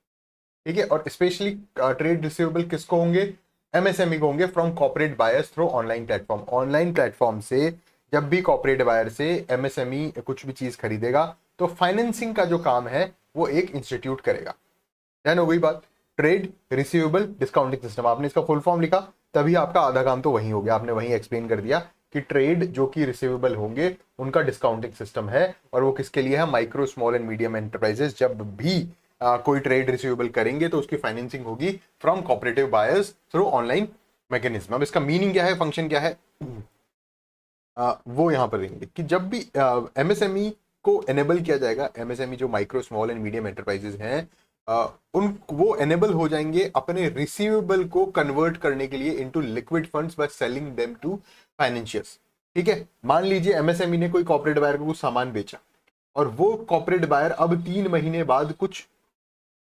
Speaker 1: ठीक है, और स्पेशली ट्रेड रिसीवेबल किसको होंगे? MSME को होंगे from corporate buyers through online platform. Online platform से जब भी कॉर्पोरेट बायर से MSME कुछ भी चीज खरीदेगा तो फाइनेंसिंग का जो काम है वो एक इंस्टीट्यूट करेगा। ध्यान हो गई बात। ट्रेड रिसीवेबल डिस्काउंटिंग सिस्टम, आपने इसका फुल फॉर्म लिखा तभी आपका आधा काम तो वही हो गया। आपने वही एक्सप्लेन कर दिया कि ट्रेड जो कि रिसीवेबल होंगे उनका डिस्काउंटिंग सिस्टम है, और वो किसके लिए है? Micro small and medium enterprises जब भी कोई ट्रेड रिसीवेबल करेंगे तो उसकी फाइनेंसिंग होगी from cooperative buyers through online mechanism. अब इसका मीनिंग क्या है, फंक्शन क्या है, वो यहां पर देंगे कि जब भी MSME को एनेबल किया जाएगा, MSME जो micro small and medium enterprises हैं उन वो एनेबल हो जाएंगे अपने रिसीवेबल को कन्वर्ट करने के लिए into liquid funds by selling them to financiers. ठीक है, मान लीजिए MSME ने कोई कॉर्पोरेट बायर को कुछ सामान बेचा और वो कॉर्पोरेट बायर अब 3 महीने बाद कुछ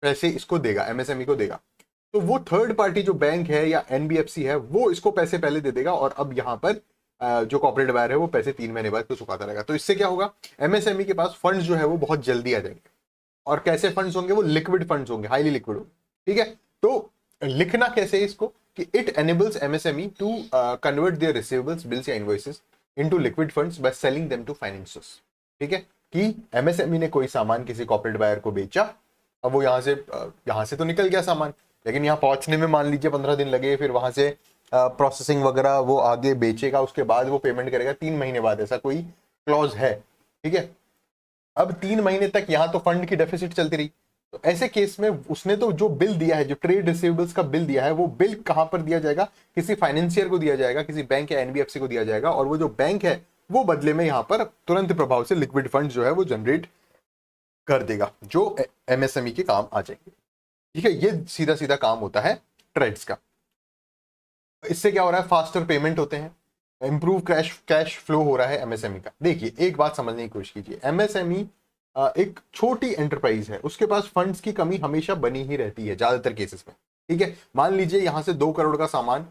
Speaker 1: पैसे इसको देगा, MSME को देगा, तो वो थर्ड पार्टी जो बैंक है या NBFC है वो इसको पैसे पहले दे देगा और अब यहां पर जो कॉर्पोरेट बायर है वो पैसे 3 महीने बाद तो चुकाता रहेगा। तो इससे क्या होगा, MSME के पास फंड्स जो है वो बहुत जल्दी आ जाएंगे। और कैसे फंड्स होंगे? वो लिक्विड फंड्स होंगे, हाईली लिक्विड होंगे। ठीक है, तो लिखना कैसे है इसको कि it enables MSME to convert their receivables, bills या invoices into liquid funds by selling them to financers. ठीक है, कि MSME ने कोई सामान किसी कॉर्पोरेट बायर को बेचा, अब वो यहाँ से तो निकल गया सामान, लेकिन यहाँ पहुंचने में मान लीजिए 15 दिन लगे, फिर वहां से प्रोसेसिंग वगैरह वो आगे बेचेगा, उसके बाद वो पेमेंट करेगा 3 महीने बाद, ऐसा कोई क्लॉज है। ठीक है, अब 3 महीने तक यहाँ तो फंड की डेफिसिट चलती रही, तो ऐसे केस में उसने तो जो बिल दिया है, जो ट्रेड रिसीवेबल्स का बिल दिया है, वो बिल कहां पर दिया जाएगा? किसी फाइनेंशियर को दिया जाएगा, किसी बैंक या NBFC को दिया जाएगा, और वो जो बैंक है वो बदले में यहाँ पर तुरंत प्रभाव से लिक्विड फंड जो है वो जनरेट कर देगा, जो MSME के काम आ जाएंगे। ठीक है, ये सीधा सीधा काम होता है ट्रेड्स का। इससे क्या हो रहा है? फास्टर पेमेंट होते हैं, इंप्रूव कैश फ्लो हो रहा है एमएसएमई का। देखिए एक बात समझने की कोशिश कीजिए, एमएसएमई एक छोटी एंटरप्राइज है, उसके पास फंड्स की कमी हमेशा बनी ही रहती है ज्यादातर केसेस में। ठीक है, मान लीजिए यहां से 2 करोड़ का सामान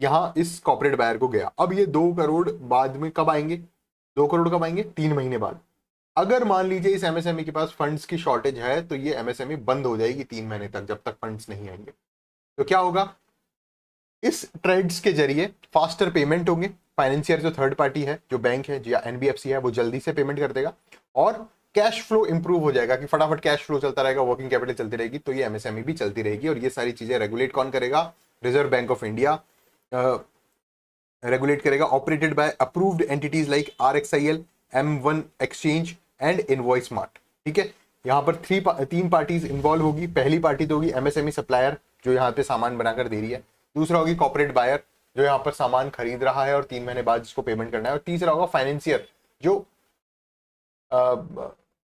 Speaker 1: यहां इस कॉर्पोरेट बायर को गया, अब ये 2 करोड़ बाद में कब आएंगे, 2 करोड़ कब आएंगे, 3 महीने बाद। अगर मान लीजिए इस एमएसएमई के पास फंड्स की शॉर्टेज है तो ये एमएसएमई बंद हो जाएगी 3 महीने तक, जब तक फंड्स नहीं आएंगे। तो क्या होगा, इस ट्रेड्स के जरिए फास्टर पेमेंट होंगे, फाइनेंशियर जो थर्ड पार्टी है, जो बैंक है या एनबीएफसी है, वो जल्दी से पेमेंट कर देगा और कैश फ्लो इंप्रूव हो जाएगा कि फटाफट कैश फ्लो चलता रहेगा, वर्किंग कैपिटल चलती रहेगी, तो ये एमएसएमई भी चलती रहेगी। और ये सारी चीजें रेगुलेट कौन करेगा, Reserve Bank of India regulate करेगा, operated by approved entities like RXIL, M1 exchange and invoice smart. ठीक है, यहाँ पर 3 पार्टीज इन्वॉल्व होगी। पहली पार्टी तो होगी एमएसएमई सप्लायर जो यहाँ पे सामान बनाकर दे रही है, दूसरा होगी कॉर्पोरेट बायर जो यहाँ पर सामान खरीद रहा है और 3 महीने बाद जिसको पेमेंट करना है, और तीसरा होगा फाइनेंशियर जो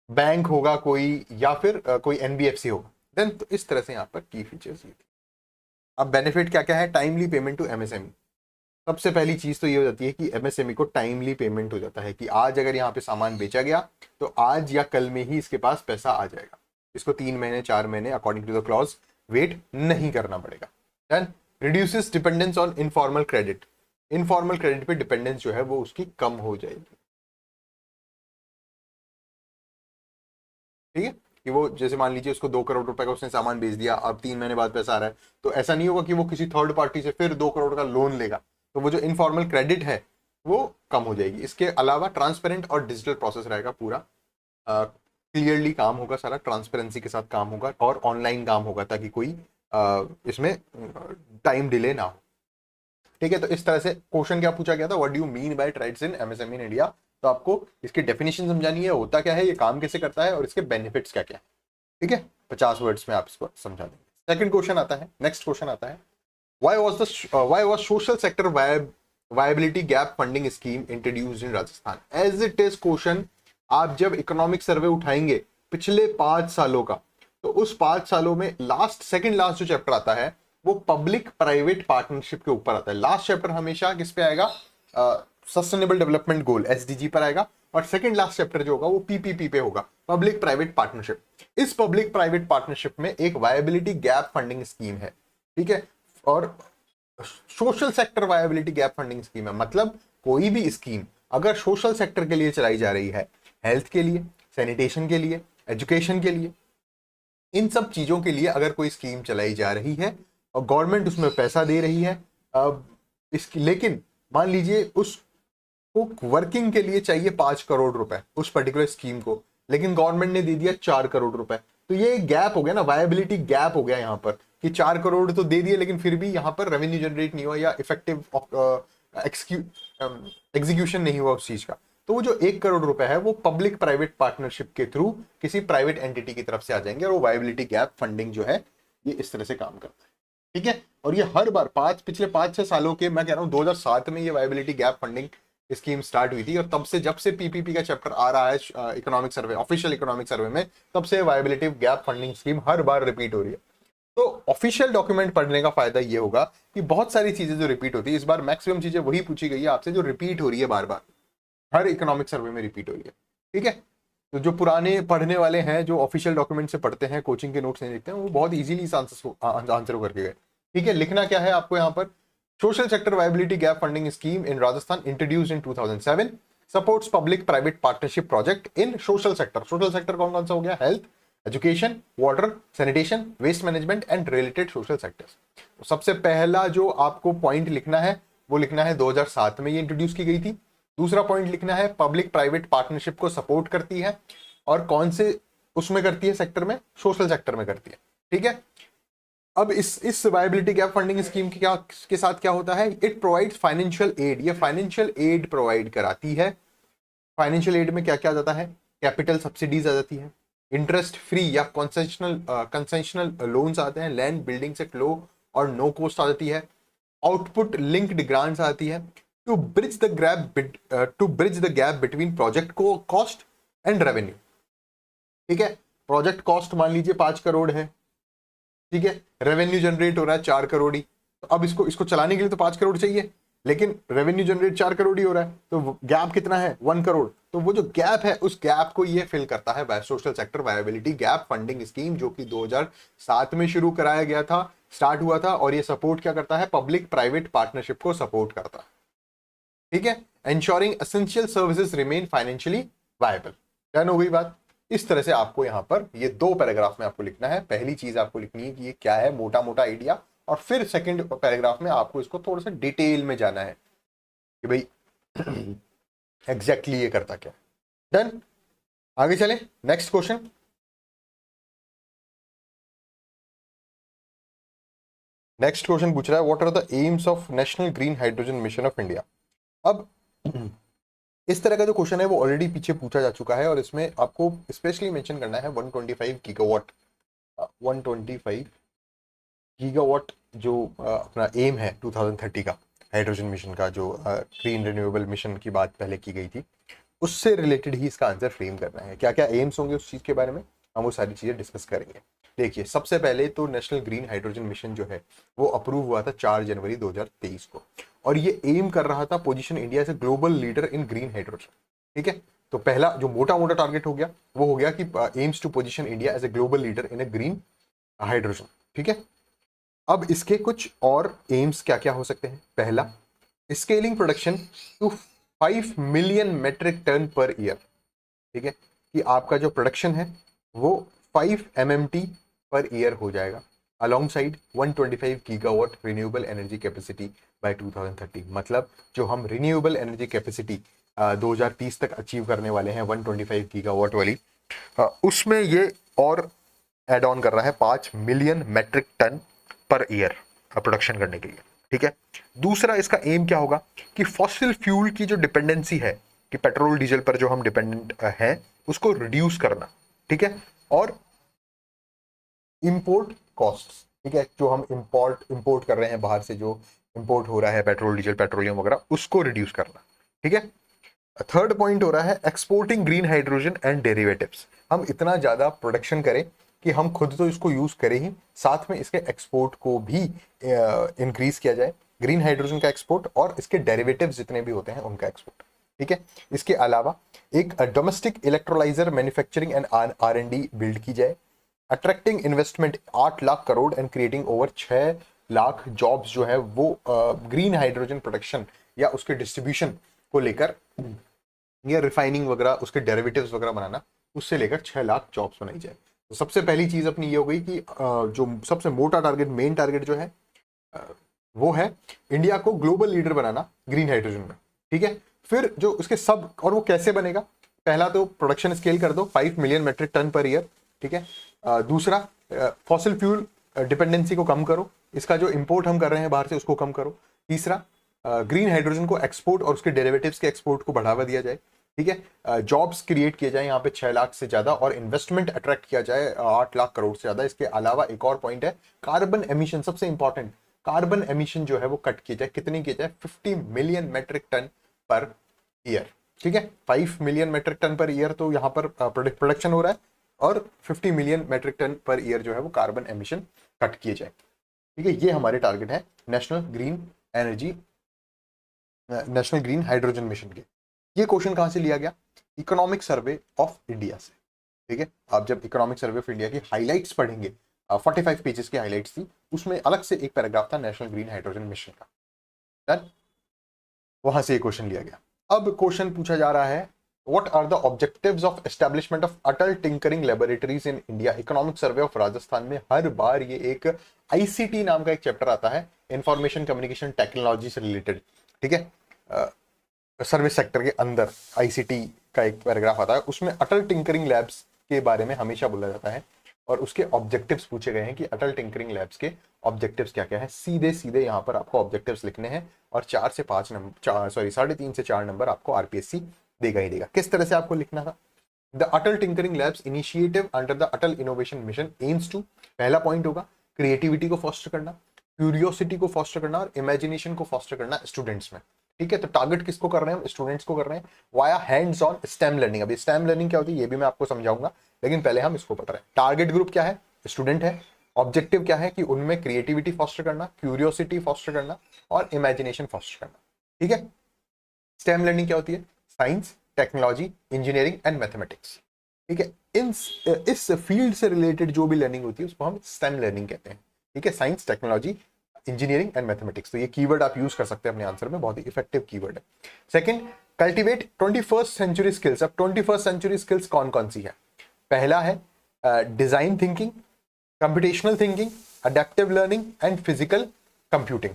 Speaker 1: बैंक होगा कोई या फिर कोई एनबीएफसी होगा। देन तो इस तरह से यहाँ पर की फीचर्स ये। अब बेनिफिट क्या क्या है, टाइमली पेमेंट टू एमएसएमई। सबसे पहली चीज तो ये हो जाती है कि एमएसएमई को टाइमली पेमेंट हो जाता है कि आज अगर यहाँ पे सामान बेचा गया तो आज या कल में ही इसके पास पैसा आ जाएगा, इसको 3 महीने 4 महीने according to the clause wait नहीं करना पड़ेगा। Then reduces dependence on informal credit, informal credit पे डिपेंडेंस जो है वो उसकी कम हो जाएगी। ठीक है, कि वो जैसे मान लीजिए उसको 2 करोड़ रुपए का उसने सामान बेच दिया, अब 3 महीने बाद पैसा आ रहा है, तो ऐसा नहीं होगा कि वो किसी थर्ड पार्टी से फिर 2 करोड़ का लोन लेगा, तो वो जो इनफॉर्मल क्रेडिट है वो कम हो जाएगी। इसके अलावा ट्रांसपेरेंट और डिजिटल प्रोसेस रहेगा पूरा, क्लियरली काम होगा, सारा ट्रांसपेरेंसी के साथ काम होगा और ऑनलाइन काम होगा ताकि कोई इसमें टाइम डिले ना हो। ठीक है, तो इस तरह से क्वेश्चन क्या पूछा गया था, what do you mean by trades in MSME in India, तो आपको इसकी डेफिनेशन समझानी है, होता क्या है, ये काम कैसे करता है और इसके बेनिफिट्स क्या क्या है। ठीक है, 50 वर्ड्स में आप इसको समझा देंगे। सेकंड क्वेश्चन आता है, नेक्स्ट क्वेश्चन आता है, why was social sector viability gap funding scheme introduced in Rajasthan. As it is question, आप जब इकोनॉमिक सर्वे उठाएंगे पिछले 5 सालों का, तो उस 5 सालों में सेकंड लास्ट जो चैप्टर आता है वो पब्लिक प्राइवेट पार्टनरशिप के ऊपर आता है। लास्ट चैप्टर हमेशा किस पे आएगा, सस्टेनेबल डेवलपमेंट गोल SDG पर आएगा, और सेकंड लास्ट चैप्टर जो होगा वो PPP पे होगा, पब्लिक प्राइवेट पार्टनरशिप। इस पब्लिक प्राइवेट पार्टनरशिप में एक वायबिलिटी गैप फंडिंग स्कीम है। ठीक है, और social sector viability gap funding scheme है, मतलब कोई भी स्कीम अगर सोशल सेक्टर के लिए चलाई जा रही है, हेल्थ के लिए, सैनिटेशन के लिए, एजुकेशन के लिए, इन सब चीजों के लिए अगर कोई स्कीम चलाई जा रही है और गवर्नमेंट उसमें पैसा दे रही है, इसकी, लेकिन मान लीजिए उसको वर्किंग के लिए चाहिए 5 करोड़ रुपए उस पर्टिकुलर स्कीम को, लेकिन गवर्नमेंट ने दे दिया 4 करोड़ रुपए, तो ये गैप हो गया ना, वायबिलिटी गैप हो गया यहाँ पर कि 4 करोड़ तो दे दिए लेकिन फिर भी यहाँ पर रेवेन्यू जनरेट नहीं हुआ या इफेक्टिव एग्जीक्यूशन नहीं हुआ उस चीज का। तो वो जो 1 करोड़ रुपए है वो पब्लिक प्राइवेट पार्टनरशिप के थ्रू किसी प्राइवेट एंटिटी की तरफ से आ जाएंगे, और वो वायबिलिटी गैप फंडिंग जो है ये इस तरह से काम करता है। ठीक है, और ये हर बार पिछले 5-6 सालों के, मैं कह रहा हूँ 2007 में ये viability gap funding scheme start हुई थी, और तब से जब से PPP का चैप्टर आ रहा है economic survey, official economic survey में, तब से वायबिलिटी गैप फंडिंग स्कीम हर बार रिपीट हो रही है। तो ऑफिशियल डॉक्यूमेंट पढ़ने का फायदा ये होगा कि बहुत सारी चीजें जो रिपीट होती है, इस बार मैक्सिमम चीजें वही पूछी गई है आपसे जो रिपीट हो रही है, बार बार हर इकोनॉमिक सर्वे में रिपीट हो रही है। ठीक है, तो जो पुराने पढ़ने वाले हैं, जो ऑफिशियल डॉक्यूमेंट से पढ़ते हैं, कोचिंग के नोट्स नहीं देखते हैं, वो बहुत इजीली इस आंसर को करके गए। ठीक है, लिखना क्या है आपको यहाँ पर, social sector viability gap funding scheme in Rajasthan introduced in 2007 supports public private partnership project in social sector. Social sector कौन कौन सा हो गया, health, education, water, sanitation, waste management and related social sectors. तो सबसे पहला जो आपको पॉइंट लिखना है वो लिखना है 2007 में ये इंट्रोड्यूस की गई थी। दूसरा पॉइंट लिखना है पब्लिक प्राइवेट पार्टनरशिप को सपोर्ट करती है, और कौन से उसमें करती है सेक्टर में, सोशल सेक्टर में करती है। ठीक है, अब इस वायबिलिटी गैप फंडिंग स्कीम के साथ क्या होता है, इट प्रोवाइड्स फाइनेंशियल एड, ये फाइनेंशियल एड प्रोवाइड कराती है। फाइनेंशियल एड में क्या क्या आ जाता है, कैपिटल सब्सिडीज आ जाती है, इंटरेस्ट फ्री या कंसेशनल लोन्स आते हैं, लैंड बिल्डिंग से लो और नो कॉस्ट आ जाती है, आउटपुट लिंक्ड ग्रांट्स आती है, to bridge the gap between project को कॉस्ट एंड रेवेन्यू। ठीक है, प्रोजेक्ट कॉस्ट मान लीजिए 5 करोड़ है, ठीक है, रेवेन्यू जनरेट हो रहा है 4 करोड़ ही, तो अब इसको चलाने के लिए तो 5 करोड़ चाहिए, लेकिन रेवेन्यू जनरेट 4 करोड़ ही हो रहा है, तो गैप कितना है 1 करोड़। तो वो जो गैप है उस गैप को ये फिल करता है social sector viability gap funding scheme, जो कि 2007 में शुरू कराया गया था, स्टार्ट हुआ था। और ये सपोर्ट क्या करता है, पब्लिक प्राइवेट पार्टनरशिप को सपोर्ट करता है। ठीक है, ensuring essential services remain financially viable. Done हो गई बात। इस तरह से आपको यहां पर ये 2 पैराग्राफ में आपको लिखना है। पहली चीज आपको लिखनी है कि ये क्या है, मोटा मोटा आइडिया, और फिर सेकंड पैराग्राफ में आपको इसको थोड़ा सा डिटेल में जाना है कि भाई एग्जैक्टली ये करता क्या। डन, आगे चले नेक्स्ट क्वेश्चन। नेक्स्ट क्वेश्चन पूछ रहा है what are the aims of national green hydrogen mission of India. अब इस तरह का जो क्वेश्चन है वो ऑलरेडी पीछे पूछा जा चुका है, और इसमें आपको स्पेशली मेंशन करना है 125 गीगावाट। 125 गीगावाट जो अपना एम है 2030 का हाइड्रोजन मिशन का, जो ग्रीन रिन्यूएबल मिशन की बात पहले की गई थी, उससे रिलेटेड ही इसका आंसर फ्रेम करना है। क्या क्या एम्स होंगे उस चीज के बारे में हम वो सारी चीजें डिस्कस करेंगे। देखिए, सबसे पहले तो नेशनल ग्रीन हाइड्रोजन मिशन जो है वो अप्रूव हुआ था 4 जनवरी 2023 को, और ये एम कर रहा था position India as a global leader in green hydrogen. ठीक है, तो पहला जो मोटा मोटा टारगेट हो गया वो हो गया कि aims to position India as a global leader in a green hydrogen. ठीक है, अब इसके कुछ और एम्स क्या क्या हो सकते हैं। पहला, scaling production to 5 million metric ton per year. ठीक है, कि आपका जो प्रोडक्शन है वो 5 MMT पर ईयर हो जाएगा, alongside 125 gigawatt renewable energy capacity by 2030। मतलब जो हम रिन्यूएबल एनर्जी कैपेसिटी 2030 तक अचीव करने वाले हैं 125 गीगावाट वाली, उसमें ये और एड ऑन कर रहा है 5 million metric ton per year production करने के लिए। ठीक है, दूसरा इसका एम क्या होगा कि फॉसिल फ्यूल की जो डिपेंडेंसी है, कि पेट्रोल डीजल पर जो हम डिपेंडेंट हैं, उसको रिड्यूस करना। ठीक है, और इंपोर्ट कॉस्ट्स, ठीक है, जो हम इंपोर्ट कर रहे हैं बाहर से, जो इंपोर्ट हो रहा है पेट्रोल डीजल पेट्रोलियम वगैरह, उसको रिड्यूस करना। ठीक है, थर्ड पॉइंट हो रहा है exporting green hydrogen and derivatives. हम इतना ज्यादा प्रोडक्शन करें कि हम खुद तो इसको यूज करें ही, साथ में इसके एक्सपोर्ट को भी इंक्रीज किया जाए, ग्रीन हाइड्रोजन का एक्सपोर्ट और इसके डेरिवेटिव्स जितने भी होते हैं उनका एक्सपोर्ट। ठीक है, इसके अलावा एक domestic electrolyser manufacturing and R&D build की जाए, attracting investment 8 lakh crore and creating over 6 lakh jobs जो है वो ग्रीन हाइड्रोजन प्रोडक्शन या उसके डिस्ट्रीब्यूशन को लेकर, या रिफाइनिंग वगैरह उसके डेरिवेटिव्स वगैरह बनाना, उससे लेकर 6 लाख जॉब्स बनाई जाए। तो सबसे पहली चीज अपनी ये हो गई कि जो सबसे मोटा टारगेट, मेन टारगेट जो है वो है इंडिया को global leader banana green hydrogen में। ठीक है, फिर जो उसके सब, और वो कैसे बनेगा, पहला तो प्रोडक्शन स्केल कर दो 5 million metric ton per year. ठीक है, दूसरा फॉसिल फ्यूल डिपेंडेंसी को कम करो, इसका जो इंपोर्ट हम कर रहे हैं बाहर से उसको कम करो। तीसरा, ग्रीन हाइड्रोजन को एक्सपोर्ट और उसके डेरिवेटिव्स के एक्सपोर्ट को बढ़ावा दिया जाए। ठीक है, जॉब्स क्रिएट किए जाए यहाँ पे 6 लाख से ज्यादा, और इन्वेस्टमेंट अट्रैक्ट किया जाए 8 लाख करोड़ से ज्यादा। इसके अलावा एक और पॉइंट है कार्बन एमिशन, सबसे इंपॉर्टेंट, कार्बन एमिशन जो है वो कट किया जाए। कितनी किया जाए, 50 million metric ton per year. ठीक है, 5 million metric ton per year तो यहाँ पर प्रोडक्शन हो रहा है, और 50 million metric ton per year जो है वो कार्बन एमिशन कट किए जाए। ठीक है, ये हमारे टारगेट है नेशनल ग्रीन हाइड्रोजन मिशन के। ये क्वेश्चन कहां से लिया गया, इकोनॉमिक सर्वे ऑफ इंडिया से। ठीक है, आप जब इकोनॉमिक सर्वे ऑफ इंडिया की हाइलाइट्स पढ़ेंगे, 45 पेजेस की हाइलाइट्स थी, उसमें अलग से एक पैराग्राफ था नेशनल ग्रीन हाइड्रोजन मिशन का। डन, वहां से ये क्वेश्चन लिया गया। अब क्वेश्चन पूछा जा रहा है what are the objectives of establishment of Atal tinkering laboratories in India. Economic survey of Rajasthan में हर बार ये एक ICT नाम का एक चैप्टर आता है, इंफॉर्मेशन कम्युनिकेशन टेक्नोलॉजी से रिलेटेड। ठीक है, सर्विस सेक्टर के अंदर ICT का एक पैराग्राफ आता है, उसमें अटल टिंकरिंग लैब्स के बारे में हमेशा बोला जाता है, और उसके ऑब्जेक्टिव्स पूछे गए हैं कि अटल टिंकरिंग लैब्स के ऑब्जेक्टिव्स क्या क्या है। सीधे सीधे यहाँ पर आपको ऑब्जेक्टिव्स लिखने हैं, और 3 से 4 नंबर आपको RPSC देगा ही देगा। किस तरह से आपको लिखना था, the Atal tinkering labs initiative under the Atal innovation mission aims to, पहला पॉइंट होगा क्रिएटिविटी को फॉस्टर करना, क्यूरियोसिटी को फॉस्टर करना, और इमेजिनेशन को फॉस्टर करना स्टूडेंट्स में। ठीक है, तो टारगेट किसको कर रहे हैं हम, स्टूडेंट्स को कर रहे हैं, via hands on stem learning. अभी स्टेम लर्निंग क्या होती है ये भी मैं आपको समझाऊंगा, लेकिन पहले हम इसको पता रहे। टारगेट ग्रुप क्या है, स्टूडेंट है। ऑब्जेक्टिव क्या है कि उनमें क्रिएटिविटी फॉस्टर करना, क्यूरियोसिटी फॉस्टर करना और इमेजिनेशन फॉस्टर करना। ठीक है। स्टेम लर्निंग क्या होती है? Science, technology, engineering and mathematics. ठीक है, इस फील्ड से रिलेटेड जो भी लर्निंग होती है उसको हम स्टेम लर्निंग कहते हैं। ठीक है, science, technology, engineering and mathematics. तो ये कीवर्ड आप यूज कर सकते हैं अपने आंसर में, बहुत ही इफेक्टिव कीवर्ड है। Second, cultivate 21st century skills. अब 21st सेंचुरी स्किल्स कौन कौन सी है? पहला है design thinking, computational thinking, adaptive learning and physical computing.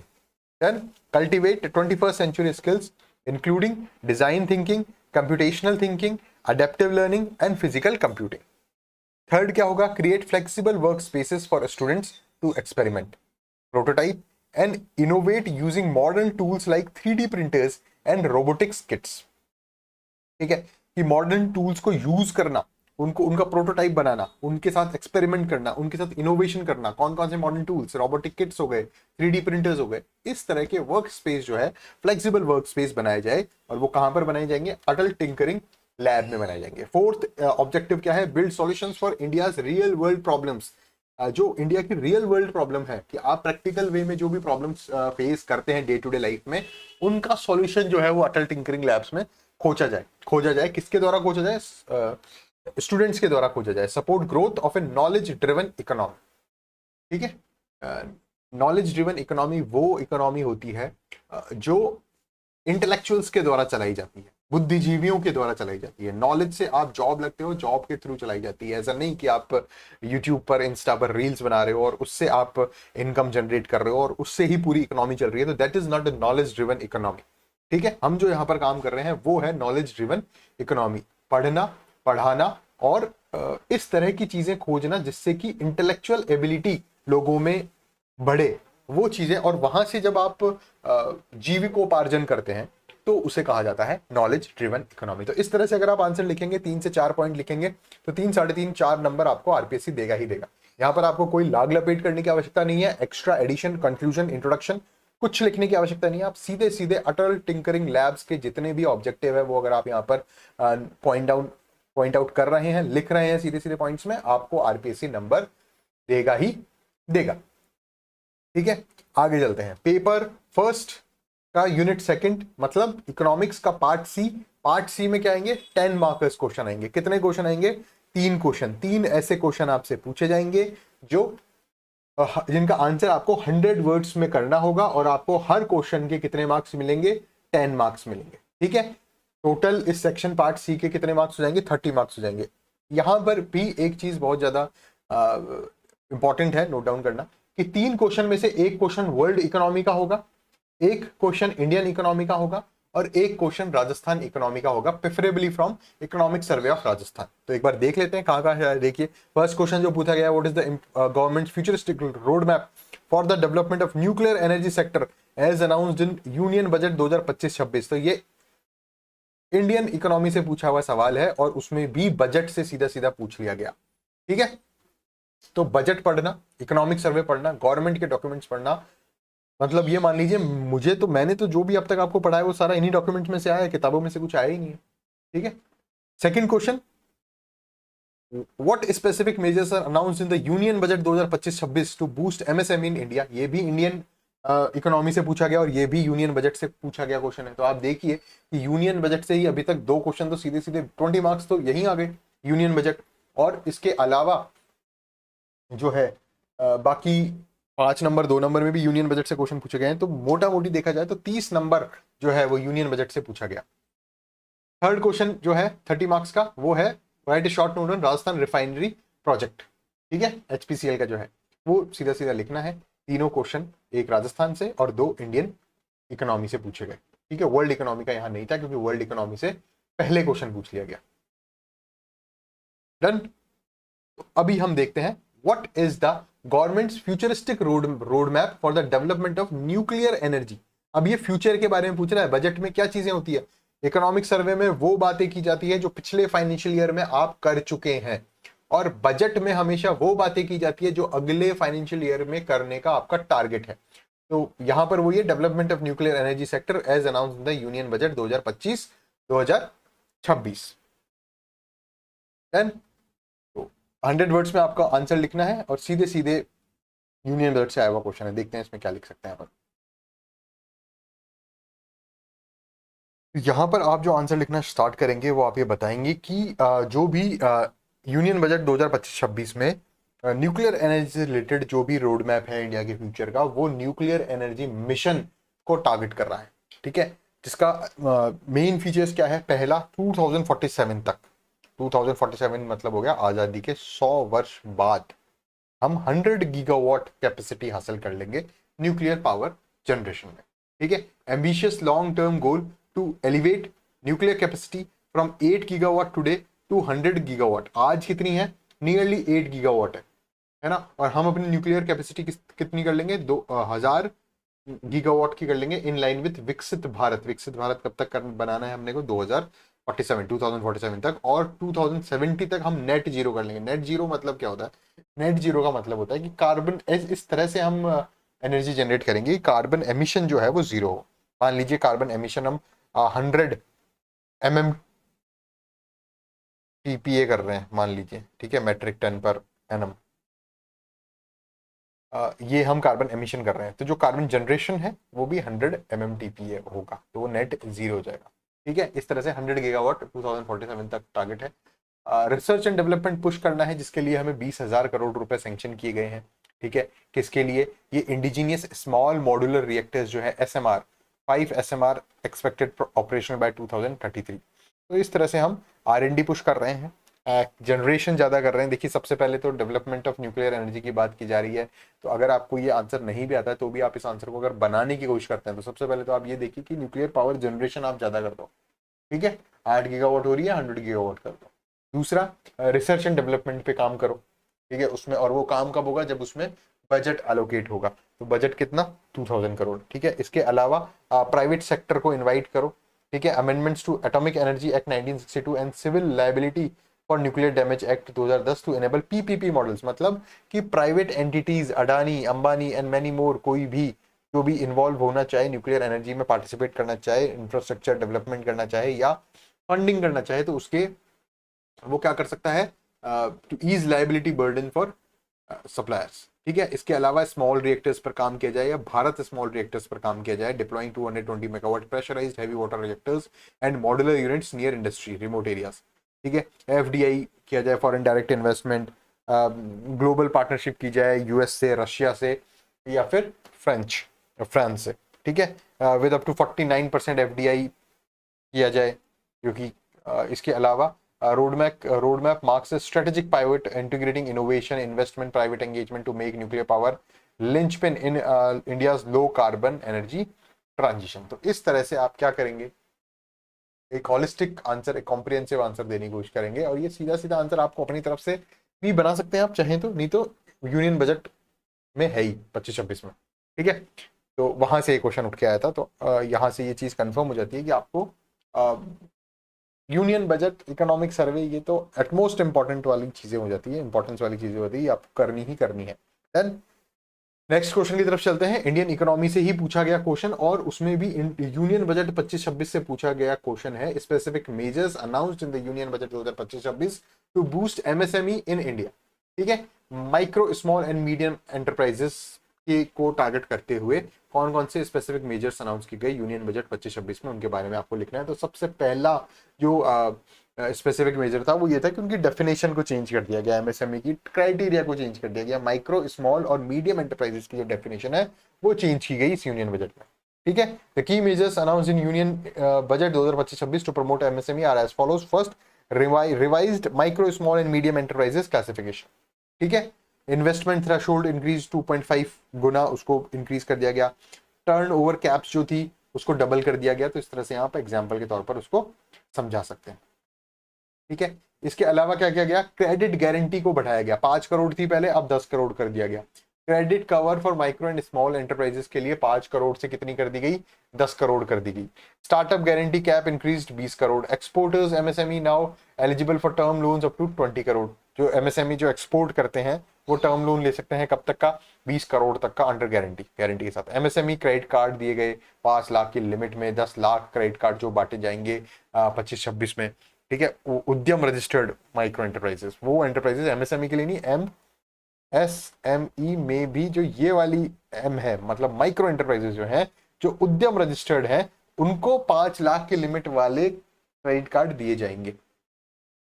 Speaker 1: Then cultivate 21st century skills including design thinking, computational thinking, adaptive learning and physical computing. Third क्या होगा? Create flexible work spaces for students to experiment, prototype and innovate using modern tools like 3D printers and robotics kits. ठीक है, कि modern tools को use करना, उनको उनका prototype बनाना, उनके साथ एक्सपेरिमेंट करना, उनके साथ इनोवेशन करना। कौन कौन से मॉडर्न टूल्स? रोबोटिक किट्स हो गए, 3D प्रिंटर्स हो गए। इस तरह के वर्क स्पेस जो है, फ्लेक्सिबल वर्क स्पेस बनाए जाए। और वो कहां पर बनाए जाएंगे? अटल टिंकरिंग लैब में बनाए जाएंगे। फोर्थ ऑब्जेक्टिव क्या है? Build solutions for India's real world problems. जो इंडिया की रियल वर्ल्ड प्रॉब्लम है, कि आप प्रैक्टिकल वे में जो भी प्रॉब्लम्स फेस करते हैं डे टू डे लाइफ में, उनका सॉल्यूशन जो है वो अटल टिंकरिंग लैब्स में खोजा जाए। किसके द्वारा खोजा जाए? स्टूडेंट्स के द्वारा खोजा जाए। Support growth of A knowledge driven economy. ठीक है, नॉलेज ड्रिवन इकोनॉमी वो इकोनॉमी होती है जो इंटेलेक्चुअल्स के द्वारा चलाई जाती है, बुद्धिजीवियों के द्वारा चलाई जाती है। नॉलेज से आप जॉब लगते हो, जॉब के थ्रू चलाई जाती है। ऐसा नहीं कि आप यूट्यूब पर, इंस्टा पर रील्स बना रहे हो और उससे आप इनकम जनरेट कर रहे हो और उससे ही पूरी इकोनॉमी चल रही है। तो that is not a knowledge driven economy. ठीक है, हम जो यहाँ पर काम कर रहे हैं वो है नॉलेज ड्रिवन इकोनॉमी। पढ़ना, पढ़ाना और इस तरह की चीजें खोजना जिससे कि इंटेलेक्चुअल एबिलिटी लोगों में बढ़े, वो चीजें। और वहां से जब आप जीविकोपार्जन करते हैं तो उसे कहा जाता है नॉलेज ड्रिवन इकोनॉमी। तो इस तरह से अगर आप आंसर लिखेंगे, 3 से 4 पॉइंट लिखेंगे, तो 3, 3.5, 4 नंबर आपको आरपीएससी देगा ही देगा। यहाँ पर आपको कोई लाग लपेट करने की आवश्यकता नहीं है। एक्स्ट्रा एडिशन, कंक्लूजन, इंट्रोडक्शन कुछ लिखने की आवश्यकता नहीं है। आप सीधे सीधे अटल टिंकरिंग लैब्स के जितने भी ऑब्जेक्टिव है वो अगर आप यहाँ पर पॉइंट आउट कर रहे हैं, लिख रहे हैं सीधे सीधे पॉइंट्स में, आपको आरपीएससी नंबर देगा ही देगा। ठीक है, आगे चलते हैं। पेपर फर्स्ट का यूनिट सेकंड, मतलब इकोनॉमिक्स का पार्ट सी। पार्ट सी में क्या आएंगे? 10 मार्कर्स क्वेश्चन आएंगे। कितने क्वेश्चन आएंगे? 3 क्वेश्चन। 3 ऐसे क्वेश्चन आपसे पूछे जाएंगे जिनका आंसर आपको 100 वर्ड्स में करना होगा और आपको हर क्वेश्चन के कितने मार्क्स मिलेंगे? 10 मार्क्स मिलेंगे। ठीक है, टोटल इस सेक्शन पार्ट सी के कितने मार्क्स हो जाएंगे? 30 मार्क्स हो जाएंगे। यहां पर भी एक चीज बहुत ज्यादा इंपॉर्टेंट है नोट डाउन करना, कि 3 क्वेश्चन में से एक क्वेश्चन वर्ल्ड इकोनॉमी का होगा, एक क्वेश्चन इंडियन इकोनॉमी का होगा और एक क्वेश्चन राजस्थान इकोनॉमी का होगा, preferably from economic survey of Rajasthan. तो एक बार देख लेते हैं कहां कहां है। देखिए, फर्स्ट क्वेश्चन जो पूछा गया, what is the government futuristic road map for the development of nuclear energy sector as announced in union budget 2025-26। तो ये इंडियन इकोनॉमी से पूछा हुआ सवाल है और उसमें भी बजट से सीधा सीधा पूछ लिया गया। ठीक है, तो बजट पढ़ना, इकोनॉमिक सर्वे पढ़ना, गवर्नमेंट के डॉक्यूमेंट्स पढ़ना, मतलब ये मान लीजिए मैंने तो जो भी अब तक आपको पढ़ा है वो सारा इन्हीं डॉक्यूमेंट्स में से आया है, किताबों में से कुछ आया ही नहीं है। ठीक है, second question, what specific measures are announced in the union budget 2025-26 to boost MSME in India. ये भी इंडियन इकोनॉमी से पूछा गया और ये भी यूनियन बजट से पूछा गया क्वेश्चन है। तो आप देखिए कि यूनियन बजट से ही अभी तक 2 क्वेश्चन तो सीधे सीधे 20 मार्क्स तो यहीं आ गए, यूनियन बजट। और इसके अलावा जो है बाकी 5 नंबर 2 नंबर में भी यूनियन बजट से क्वेश्चन पूछे गए हैं। तो मोटा मोटी देखा जाए तो 30 नंबर जो है वो यूनियन बजट से पूछा गया। थर्ड क्वेश्चन जो है 30 मार्क्स का, वो है right A short note on Rajasthan refinery project. ठीक है, एचपीसीएल का जो है वो सीधा सीधा लिखना है। तीनों क्वेश्चन, एक राजस्थान से और 2 इंडियन इकोनॉमी से पूछे गए। ठीक है, वर्ल्ड इकोनॉमी का यहां नहीं था क्योंकि वर्ल्ड इकोनॉमी से पहले क्वेश्चन पूछ लिया गया। डन। अभी हम देखते हैं what is the governments futuristic road map for the development of nuclear energy. अब ये फ्यूचर के बारे में पूछ रहा है। बजट में क्या चीजें होती है? इकोनॉमिक सर्वे में वो बातें की जाती है जो पिछले फाइनेंशियल ईयर में आप कर चुके हैं, और बजट में हमेशा वो बातें की जाती है जो अगले फाइनेंशियल ईयर में करने का आपका टारगेट है। तो यहां पर वो ये development of nuclear energy sector as announced in the union budget 2025-2026। Then 100 words में आपका आंसर लिखना है और सीधे सीधे यूनियन बजट से आया हुआ क्वेश्चन है। देखते हैं इसमें क्या लिख सकते हैं आप। यहाँ पर आप जो आंसर लिखना स्टार्ट करेंगे वो आप ये बताएंगे कि जो भी यूनियन बजट 2025-26 में न्यूक्लियर एनर्जी से रिलेटेड जो भी रोड मैप है इंडिया के फ्यूचर का, वो न्यूक्लियर एनर्जी मिशन को टारगेट कर रहा है। ठीक है, जिसका मेन फीचर्स क्या है? पहला, 2047 तक, 2047 मतलब हो गया आजादी के 100 वर्ष बाद, हम 100 गीगावाट कैपेसिटी हासिल कर लेंगे न्यूक्लियर पावर जनरेशन में। ठीक है, ambitious long term goal to elevate nuclear capacity from 8 gigawatt today to 100 gigawatt. आज कितनी है? नियरली 8 गीगावाट है ना। और हम अपनी न्यूक्लियर कैपेसिटी कितनी कर लेंगे? 2000 गीगावाट की कर लेंगे, इन लाइन विथ विकसित भारत। विकसित भारत कब तक बनाना है हमने को? 2047 तक। और 2070 तक हम नेट जीरो कर लेंगे। नेट जीरो मतलब क्या होता है? नेट जीरो का मतलब होता है कि कार्बन, इस तरह से हम एनर्जी जनरेट करेंगे, कार्बन एमिशन जो है वो जीरो हो। मान लीजिए कार्बन एमिशन हम 100 mm टीपीए कर रहे हैं, मान लीजिए, ठीक है, मेट्रिक टन पर एनम, ये हम कार्बन एमिशन कर रहे हैं, तो जो कार्बन जनरेशन है वो भी 100 MMTPA होगा, तो वो नेट जीरो हो जाएगा। ठीक है, इस तरह से 100 गीगावाट 2047 तक टारगेट है। रिसर्च एंड डेवलपमेंट पुश करना है, जिसके लिए हमें 20,000 करोड़ रुपए सैंक्शन किए गए हैं। ठीक है, किसके लिए? ये इंडिजीनियस स्मॉल मॉड्यूलर रिएक्टर्स जो है, SMR, 5 SMR expected operational by 2033। तो इस तरह से हम R&D पुश कर रहे हैं, जनरेशन ज़्यादा कर रहे हैं। देखिए, सबसे पहले तो डेवलपमेंट ऑफ न्यूक्लियर एनर्जी की बात की जा रही है। तो अगर आपको ये आंसर नहीं भी आता है तो भी आप इस आंसर को अगर बनाने की कोशिश करते हैं, तो सबसे पहले तो आप ये देखिए कि न्यूक्लियर पावर जनरेशन आप ज़्यादा कर दो। ठीक है, 8 गीगावाट हो रही है, 100 गीगावाट कर दो। दूसरा, रिसर्च एंड डेवलपमेंट पे काम करो। ठीक है, उसमें, और वो काम कब होगा? जब उसमें बजट एलोकेट होगा। तो बजट कितना? 2000 करोड़। ठीक है, इसके अलावा प्राइवेट सेक्टर को इन्वाइट करो। ठीक है, amendments to atomic energy act 1962 and civil liability for nuclear damage act 2010 to enable PPP models. मतलब कि private entities, Adani, Ambani and many more, कोई भी जो भी इन्वॉल्व होना चाहे, न्यूक्लियर एनर्जी में पार्टिसिपेट करना चाहे, इंफ्रास्ट्रक्चर डेवलपमेंट करना चाहे या फंडिंग करना चाहे, तो उसके वो क्या कर सकता है? To ease liability burden for suppliers. ठीक है, इसके अलावा स्मॉल रिएक्टर्स पर काम किया जाए, या भारत स्मॉल रिएक्टर्स पर काम किया जाए, deploying 220 megawatt pressurised heavy water reactors and modular units near industry, remote areas. ठीक है, FDI किया जाए, foreign direct investment, global partnership की जाए US से, रशिया से, या फिर फ्रांस से। ठीक है, विद अप टू 49% FDI किया जाए, क्योंकि इसके अलावा roadmap marks a strategic pivot integrating innovation, investment, private engagement to make nuclear power linchpin in India's low carbon energy transition। तो इस तरह से आप क्या करेंगे? एक होलिस्टिक आंसर, एक कॉम्प्रिहेंसिव आंसर देने की कोशिश करेंगे, और ये सीधा सीधा आंसर आपको अपनी तरफ से भी बना सकते हैं आप चाहें तो, नहीं तो यूनियन बजट में है ही 25-26 में। ठीक है, तो वहां से एक क्वेश्चन उठ के आया था, तो यहाँ से ये चीज कंफर्म हो जाती है कि आपको यूनियन बजट, इकोनॉमिक सर्वे, ये तो एटमोस्ट इंपॉर्टेंट वाली चीजें हो जाती है, इंपॉर्टेंस वाली चीजें होती है, आपको करनी ही करनी है। देन नेक्स्ट क्वेश्चन की तरफ चलते हैं। इंडियन इकोनॉमी से ही पूछा गया क्वेश्चन, और उसमें भी यूनियन बजट 25-26 से पूछा गया क्वेश्चन है। Specific measures announced in the union budget 2025-26 to boost MSME in India. ठीक है, micro small and medium enterprises के को टारगेट करते हुए कौन कौन से स्पेसिफिक मेजर्स अनाउंस किए गए यूनियन बजट 25-26 में, उनके बारे में आपको लिखना है। तो सबसे पहला जो स्पेसिफिक मेजर था वो ये था कि उनकी डेफिनेशन को चेंज कर दिया गया, MSME की क्राइटेरिया को चेंज कर दिया गया। माइक्रो स्मॉल और मीडियम एंटरप्राइजेस की जो डेफिनेशन है वो चेंज की गई इस यूनियन बजट में। ठीक है, the key measures announced in union budget 2025-26 to promote MSME are as follows. First, revised micro small and medium enterprises classification. ठीक है, इन्वेस्टमेंट थ्रेशोल्ड इंक्रीज 2.5 गुना, उसको इंक्रीज कर दिया गया। टर्न ओवर कैप्स जो थी उसको डबल कर दिया गया। तो इस तरह से यहाँ पर एग्जाम्पल के तौर पर उसको समझा सकते हैं। ठीक है, इसके अलावा क्या किया गया? क्रेडिट गारंटी को बढ़ाया गया। 5 करोड़ थी पहले, अब 10 करोड़ कर दिया गया। Credit cover for micro and small enterprises के लिए 5 करोड़ से कितनी कर दी गई? 10 करोड़ कर दी गई। Startup guarantee cap increased 20 crore. Exporters MSME now eligible for term loans up to 20 crore. जो MSME जो एक्सपोर्ट करते हैं वो टर्म लोन ले सकते हैं, कब तक का? 20 करोड़ तक का, अंडर गारंटी के साथ। MSME क्रेडिट कार्ड दिए गए 5 लाख की लिमिट में, 10 लाख क्रेडिट कार्ड जो बांटे जाएंगे 25-26 में। ठीक है, उद्यम रजिस्टर्ड माइक्रो एंटरप्राइजेस, वो एंटरप्राइजेस MSME के लिए नहीं, MSME में भी जो ये वाली M है, मतलब माइक्रो एंटरप्राइजेस जो है, जो उद्यम रजिस्टर्ड है, उनको 5 लाख के लिमिट वाले क्रेडिट कार्ड दिए जाएंगे,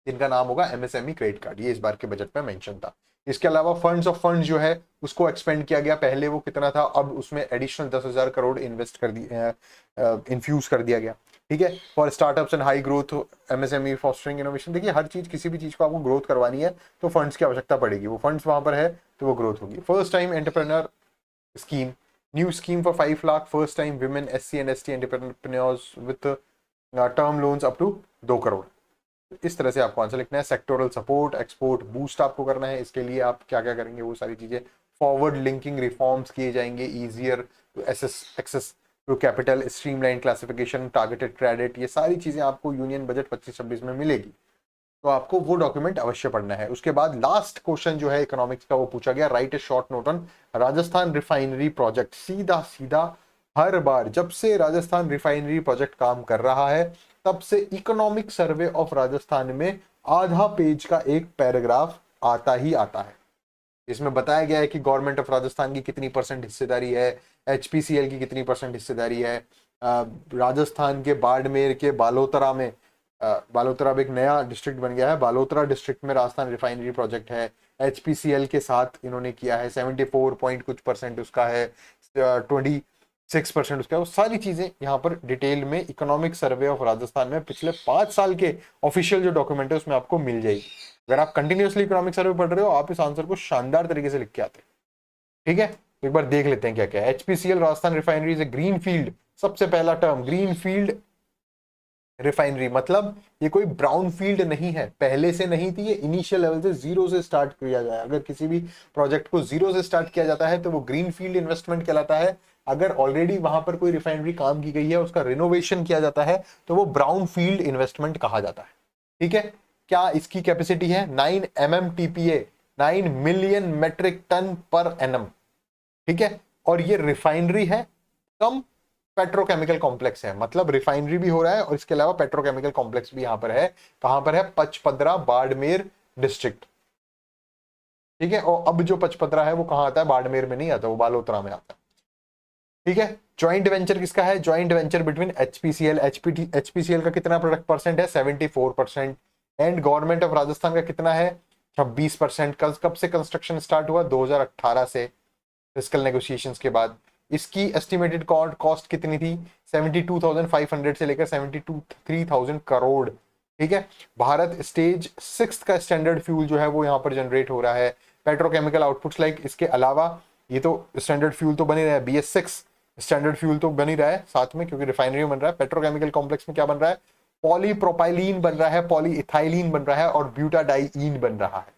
Speaker 1: जिनका नाम होगा एमएसएमई क्रेडिट कार्ड। ये इस बार के बजट में मेंशन था। इसके अलावा फंड्स ऑफ फंड्स जो है उसको एक्सपेंड किया गया। पहले वो कितना था, अब उसमें एडिशनल 10,000 करोड़ इन्वेस्ट कर दिया, इन्फ्यूज कर दिया गया। ठीक है, for startups and high growth MSME fostering innovation. देखिए हर चीज, किसी भी चीज को आपको ग्रोथ करवानी है तो फंड्स की आवश्यकता पड़ेगी, वो फंड्स वहां पर है तो वो ग्रोथ होगी। First time entrepreneur scheme, new scheme for 5 lakh, first time women SC and ST entrepreneurs with term loans up to 2 crore. इस तरह से आपको आंसर लिखना है। सेक्टोरल सपोर्ट, एक्सपोर्ट बूस्ट आपको करना है। इसके लिए आप क्या क्या करेंगे वो सारी चीजें, फॉरवर्ड लिंकिंग रिफॉर्म्स किए जाएंगे, easier to access to capital, streamline classification, targeted credit, ये सारी चीजें आपको यूनियन बजट 25-26 में मिलेगी। तो आपको वो डॉक्यूमेंट अवश्य पढ़ना है। उसके बाद लास्ट क्वेश्चन जो है इकोनॉमिक्स का वो पूछा गया, right A short note on Rajasthan refinery project. सीधा सीधा हर बार जब से राजस्थान रिफाइनरी प्रोजेक्ट काम कर रहा है तब से इकोनॉमिक सर्वे ऑफ राजस्थान में आधा पेज का एक पैराग्राफ आता ही आता है। इसमें बताया गया है कि गवर्नमेंट ऑफ राजस्थान की कितनी % हिस्सेदारी है, एचपीसीएल की कितनी % हिस्सेदारी है, राजस्थान के बाड़मेर के बालोतरा में, बालोतरा अब एक नया डिस्ट्रिक्ट बन गया है, बालोतरा डिस्ट्रिक्ट में राजस्थान रिफाइनरी प्रोजेक्ट है, एचपीसीएल के साथ इन्होंने किया है, 74 पॉइंट कुछ % उसका है, 26% उसका है। वो सारी चीजें यहाँ पर डिटेल में इकोनॉमिक सर्वे ऑफ राजस्थान में पिछले 5 साल के ऑफिशियल जो डॉक्यूमेंट है उसमें आपको मिल जाएगी। अगर आप कंटिन्यूअसली इकोनॉमिक सर्वे पढ़ रहे हो आप इस आंसर को शानदार तरीके से लिख के आते हैं। ठीक है, तो एक बार देख लेते हैं क्या क्या है। HPCL Rajasthan refinery is a green field, सबसे पहला टर्म ग्रीन फील्ड रिफाइनरी, मतलब ये कोई ब्राउन फील्ड नहीं है, पहले से नहीं थी, ये इनिशियल लेवल से जीरो से स्टार्ट किया जाए। अगर किसी भी प्रोजेक्ट को जीरो से स्टार्ट किया जाता है तो वो ग्रीन फील्ड इन्वेस्टमेंट कहलाता है। अगर ऑलरेडी वहां पर कोई रिफाइनरी काम की गई है, उसका रिनोवेशन किया जाता है तो वो ब्राउन फील्ड इन्वेस्टमेंट कहा जाता है। ठीक है, क्या इसकी कैपेसिटी है 9 MMTPA, 9 million metric ton per annum. ठीक है, और ये रिफाइनरी है कम पेट्रोकेमिकल कॉम्प्लेक्स है, मतलब रिफाइनरी भी हो रहा है और इसके अलावा पेट्रोकेमिकल कॉम्प्लेक्स भी यहां पर है। कहां पर है, पचपदरा बाड़मेर डिस्ट्रिक्ट। ठीक है, और अब जो पचपदरा है वो कहां आता है, बाड़मेर में नहीं आता, वो बालोतरा में आता है। ठीक है, ज्वाइंट वेंचर किसका है, joint venture between HPCL, HPCL का कितना प्रोडक्ट % है, 74%, एंड गवर्नमेंट ऑफ राजस्थान का कितना है, 26%। कब से कंस्ट्रक्शन स्टार्ट हुआ, 2018 से, फिस्कल नेगोशिएशंस के बाद। इसकी एस्टिमेटेड कॉस्ट कितनी थी, 72,500 से लेकर 73,000 करोड़। ठीक है, भारत स्टेज 6 का स्टैंडर्ड फ्यूल जो है वो यहाँ पर जनरेट हो रहा है। पेट्रोकेमिकल आउटपुट्स लाइक, इसके अलावा ये तो स्टैंडर्ड फ्यूल तो बन ही रहा है, BS6 स्टैंडर्ड फ्यूल तो बन ही रहा है साथ में, क्योंकि रिफाइनरी में बन रहा है। पेट्रोकेमिकल कॉम्प्लेक्स में क्या बन रहा है, पॉलीप्रोपाइलीन बन रहा है, पॉलीइथाइलीन बन रहा है और ब्यूटाडाइईन बन रहा है।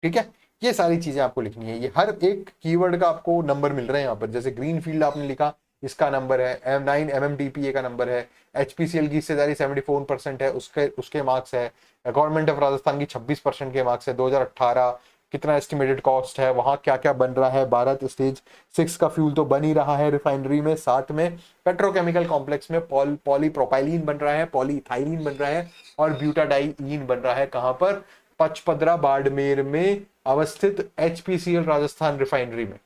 Speaker 1: ठीक है, ये सारी चीजें आपको लिखनी है। ये हर एक कीवर्ड का आपको नंबर मिल रहा है यहाँ पर। जैसे ग्रीन फील्ड आपने लिखा, इसका नंबर है 9 MMTPA का नंबर है। एचपीसीएल की हिस्सेदारी 74% है, उसके मार्क्स है। गवर्नमेंट ऑफ राजस्थान की 26% के मार्क्स है। 2018 कितना एस्टिमेटेड कॉस्ट है, वहां क्या क्या बन रहा है। भारत स्टेज 6 का फ्यूल तो बन ही रहा है रिफाइनरी में, साथ में पेट्रोकेमिकल कॉम्प्लेक्स में पॉलीप्रोपाइलीन बन रहा है, पॉलीइथाइलीन बन रहा है और ब्यूटाडाइईन बन रहा है। कहां पर, पचपदरा बाड़मेर में अवस्थित एचपीसीएल राजस्थान रिफाइनरी में।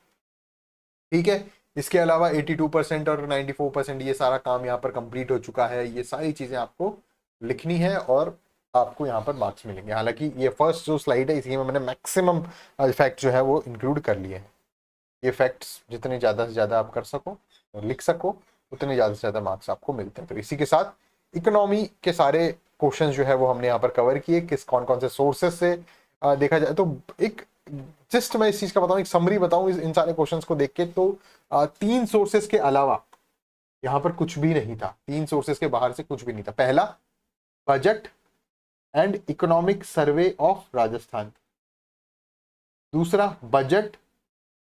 Speaker 1: ठीक है, इसके अलावा 82% और 94% ये सारा काम यहाँ पर कंप्लीट हो चुका है। ये सारी चीजें आपको लिखनी है और आपको यहाँ पर मार्क्स मिलेंगे। हालांकि ये फर्स्ट जो स्लाइड है इसी में मैंने मैक्सिमम फैक्ट जो है वो इंक्लूड कर लिए हैं। ये फैक्ट्स जितने ज़्यादा से ज़्यादा आप कर सको और लिख सको उतने ज़्यादा से ज़्यादा मार्क्स आपको मिलते हैं। तो इसी के साथ इकोनॉमी के सारे क्वेश्चन जो है वो हमने यहाँ पर कवर किए। किस कौन कौन से सोर्सेस से देखा जाए तो एक जस्ट मैं इस चीज़ का बताऊँ, एक समरी बताऊँ इन सारे क्वेश्चंस को देख के, तो 3 सोर्सेस के अलावा यहाँ पर कुछ भी नहीं था। 3 सोर्सेस के बाहर से कुछ भी नहीं था। पहला, budget and economic survey of Rajasthan. दूसरा, budget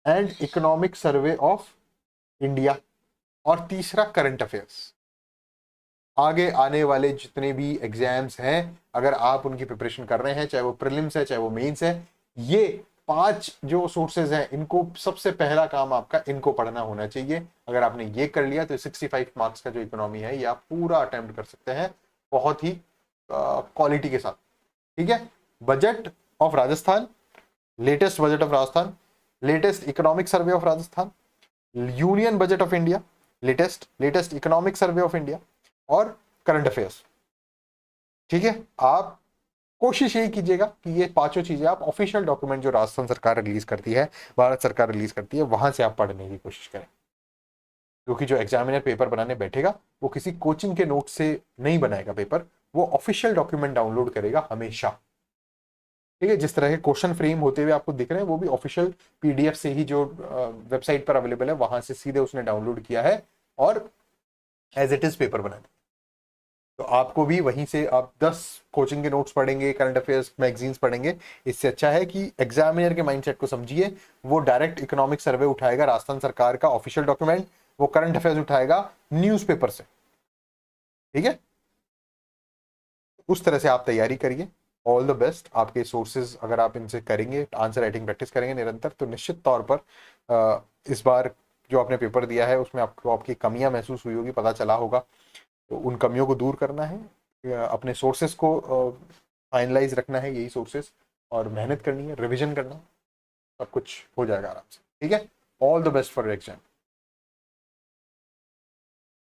Speaker 1: and economic survey of India. और तीसरा, करंट अफेयर्स। आगे आने वाले जितने भी एग्जाम्स हैं, अगर आप उनकी प्रिपरेशन कर रहे हैं, चाहे वो प्रीलिम्स है चाहे वो मेंस है, ये 5 जो सोर्सेज हैं इनको सबसे पहला काम आपका इनको पढ़ना होना चाहिए। अगर आपने ये कर लिया तो 65 मार्क्स का जो इकोनॉमी है ये आप पूरा अटेम्प्ट कर सकते हैं बहुत ही क्वालिटी के साथ। ठीक है, budget of Rajasthan, latest budget of Rajasthan, latest economic survey of Rajasthan, union budget of India, latest economic survey of India और करंट अफेयर्स। ठीक है, आप कोशिश यही कीजिएगा कि ये पांचों चीजें आप ऑफिशियल डॉक्यूमेंट जो राजस्थान सरकार रिलीज करती है, भारत सरकार रिलीज करती है, वहां से आप पढ़ने की कोशिश करें। क्योंकि जो एग्जामिनर पेपर बनाने बैठेगा वो किसी कोचिंग के नोट से नहीं बनाएगा पेपर, वो ऑफिशियल डॉक्यूमेंट डाउनलोड करेगा हमेशा। ठीक है, जिस तरह के क्वेश्चन फ्रेम होते हुए आपको दिख रहे हैं वो भी ऑफिशियल पीडीएफ से ही जो वेबसाइट पर अवेलेबल है वहां से सीधे उसने डाउनलोड किया है और एज इट इज पेपर बना दिया। तो आपको भी वहीं से आप 10 कोचिंग के नोट्स पढ़ेंगे, करंट अफेयर्स मैगजीन्स पढ़ेंगे, इससे अच्छा है कि एग्जामिनर के माइंडसेट को समझिए। वो डायरेक्ट इकोनॉमिक सर्वे उठाएगा राजस्थान सरकार का ऑफिशियल डॉक्यूमेंट, वो करंट अफेयर्स उठाएगा न्यूज़पेपर से। ठीक है, उस तरह से आप तैयारी करिए। All the best. आपके सोर्सेज अगर आप इनसे करेंगे, आंसर राइटिंग प्रैक्टिस करेंगे निरंतर, तो निश्चित तौर पर इस बार जो आपने पेपर दिया है उसमें आपको आपकी कमियां महसूस हुई होगी, पता चला होगा। तो उन कमियों को दूर करना है, अपने सोर्सेस को फाइनलाइज रखना है, यही सोर्सेस, और मेहनत करनी है, रिविजन करना, सब कुछ हो जाएगा आराम से। ठीक है, all the best for exam.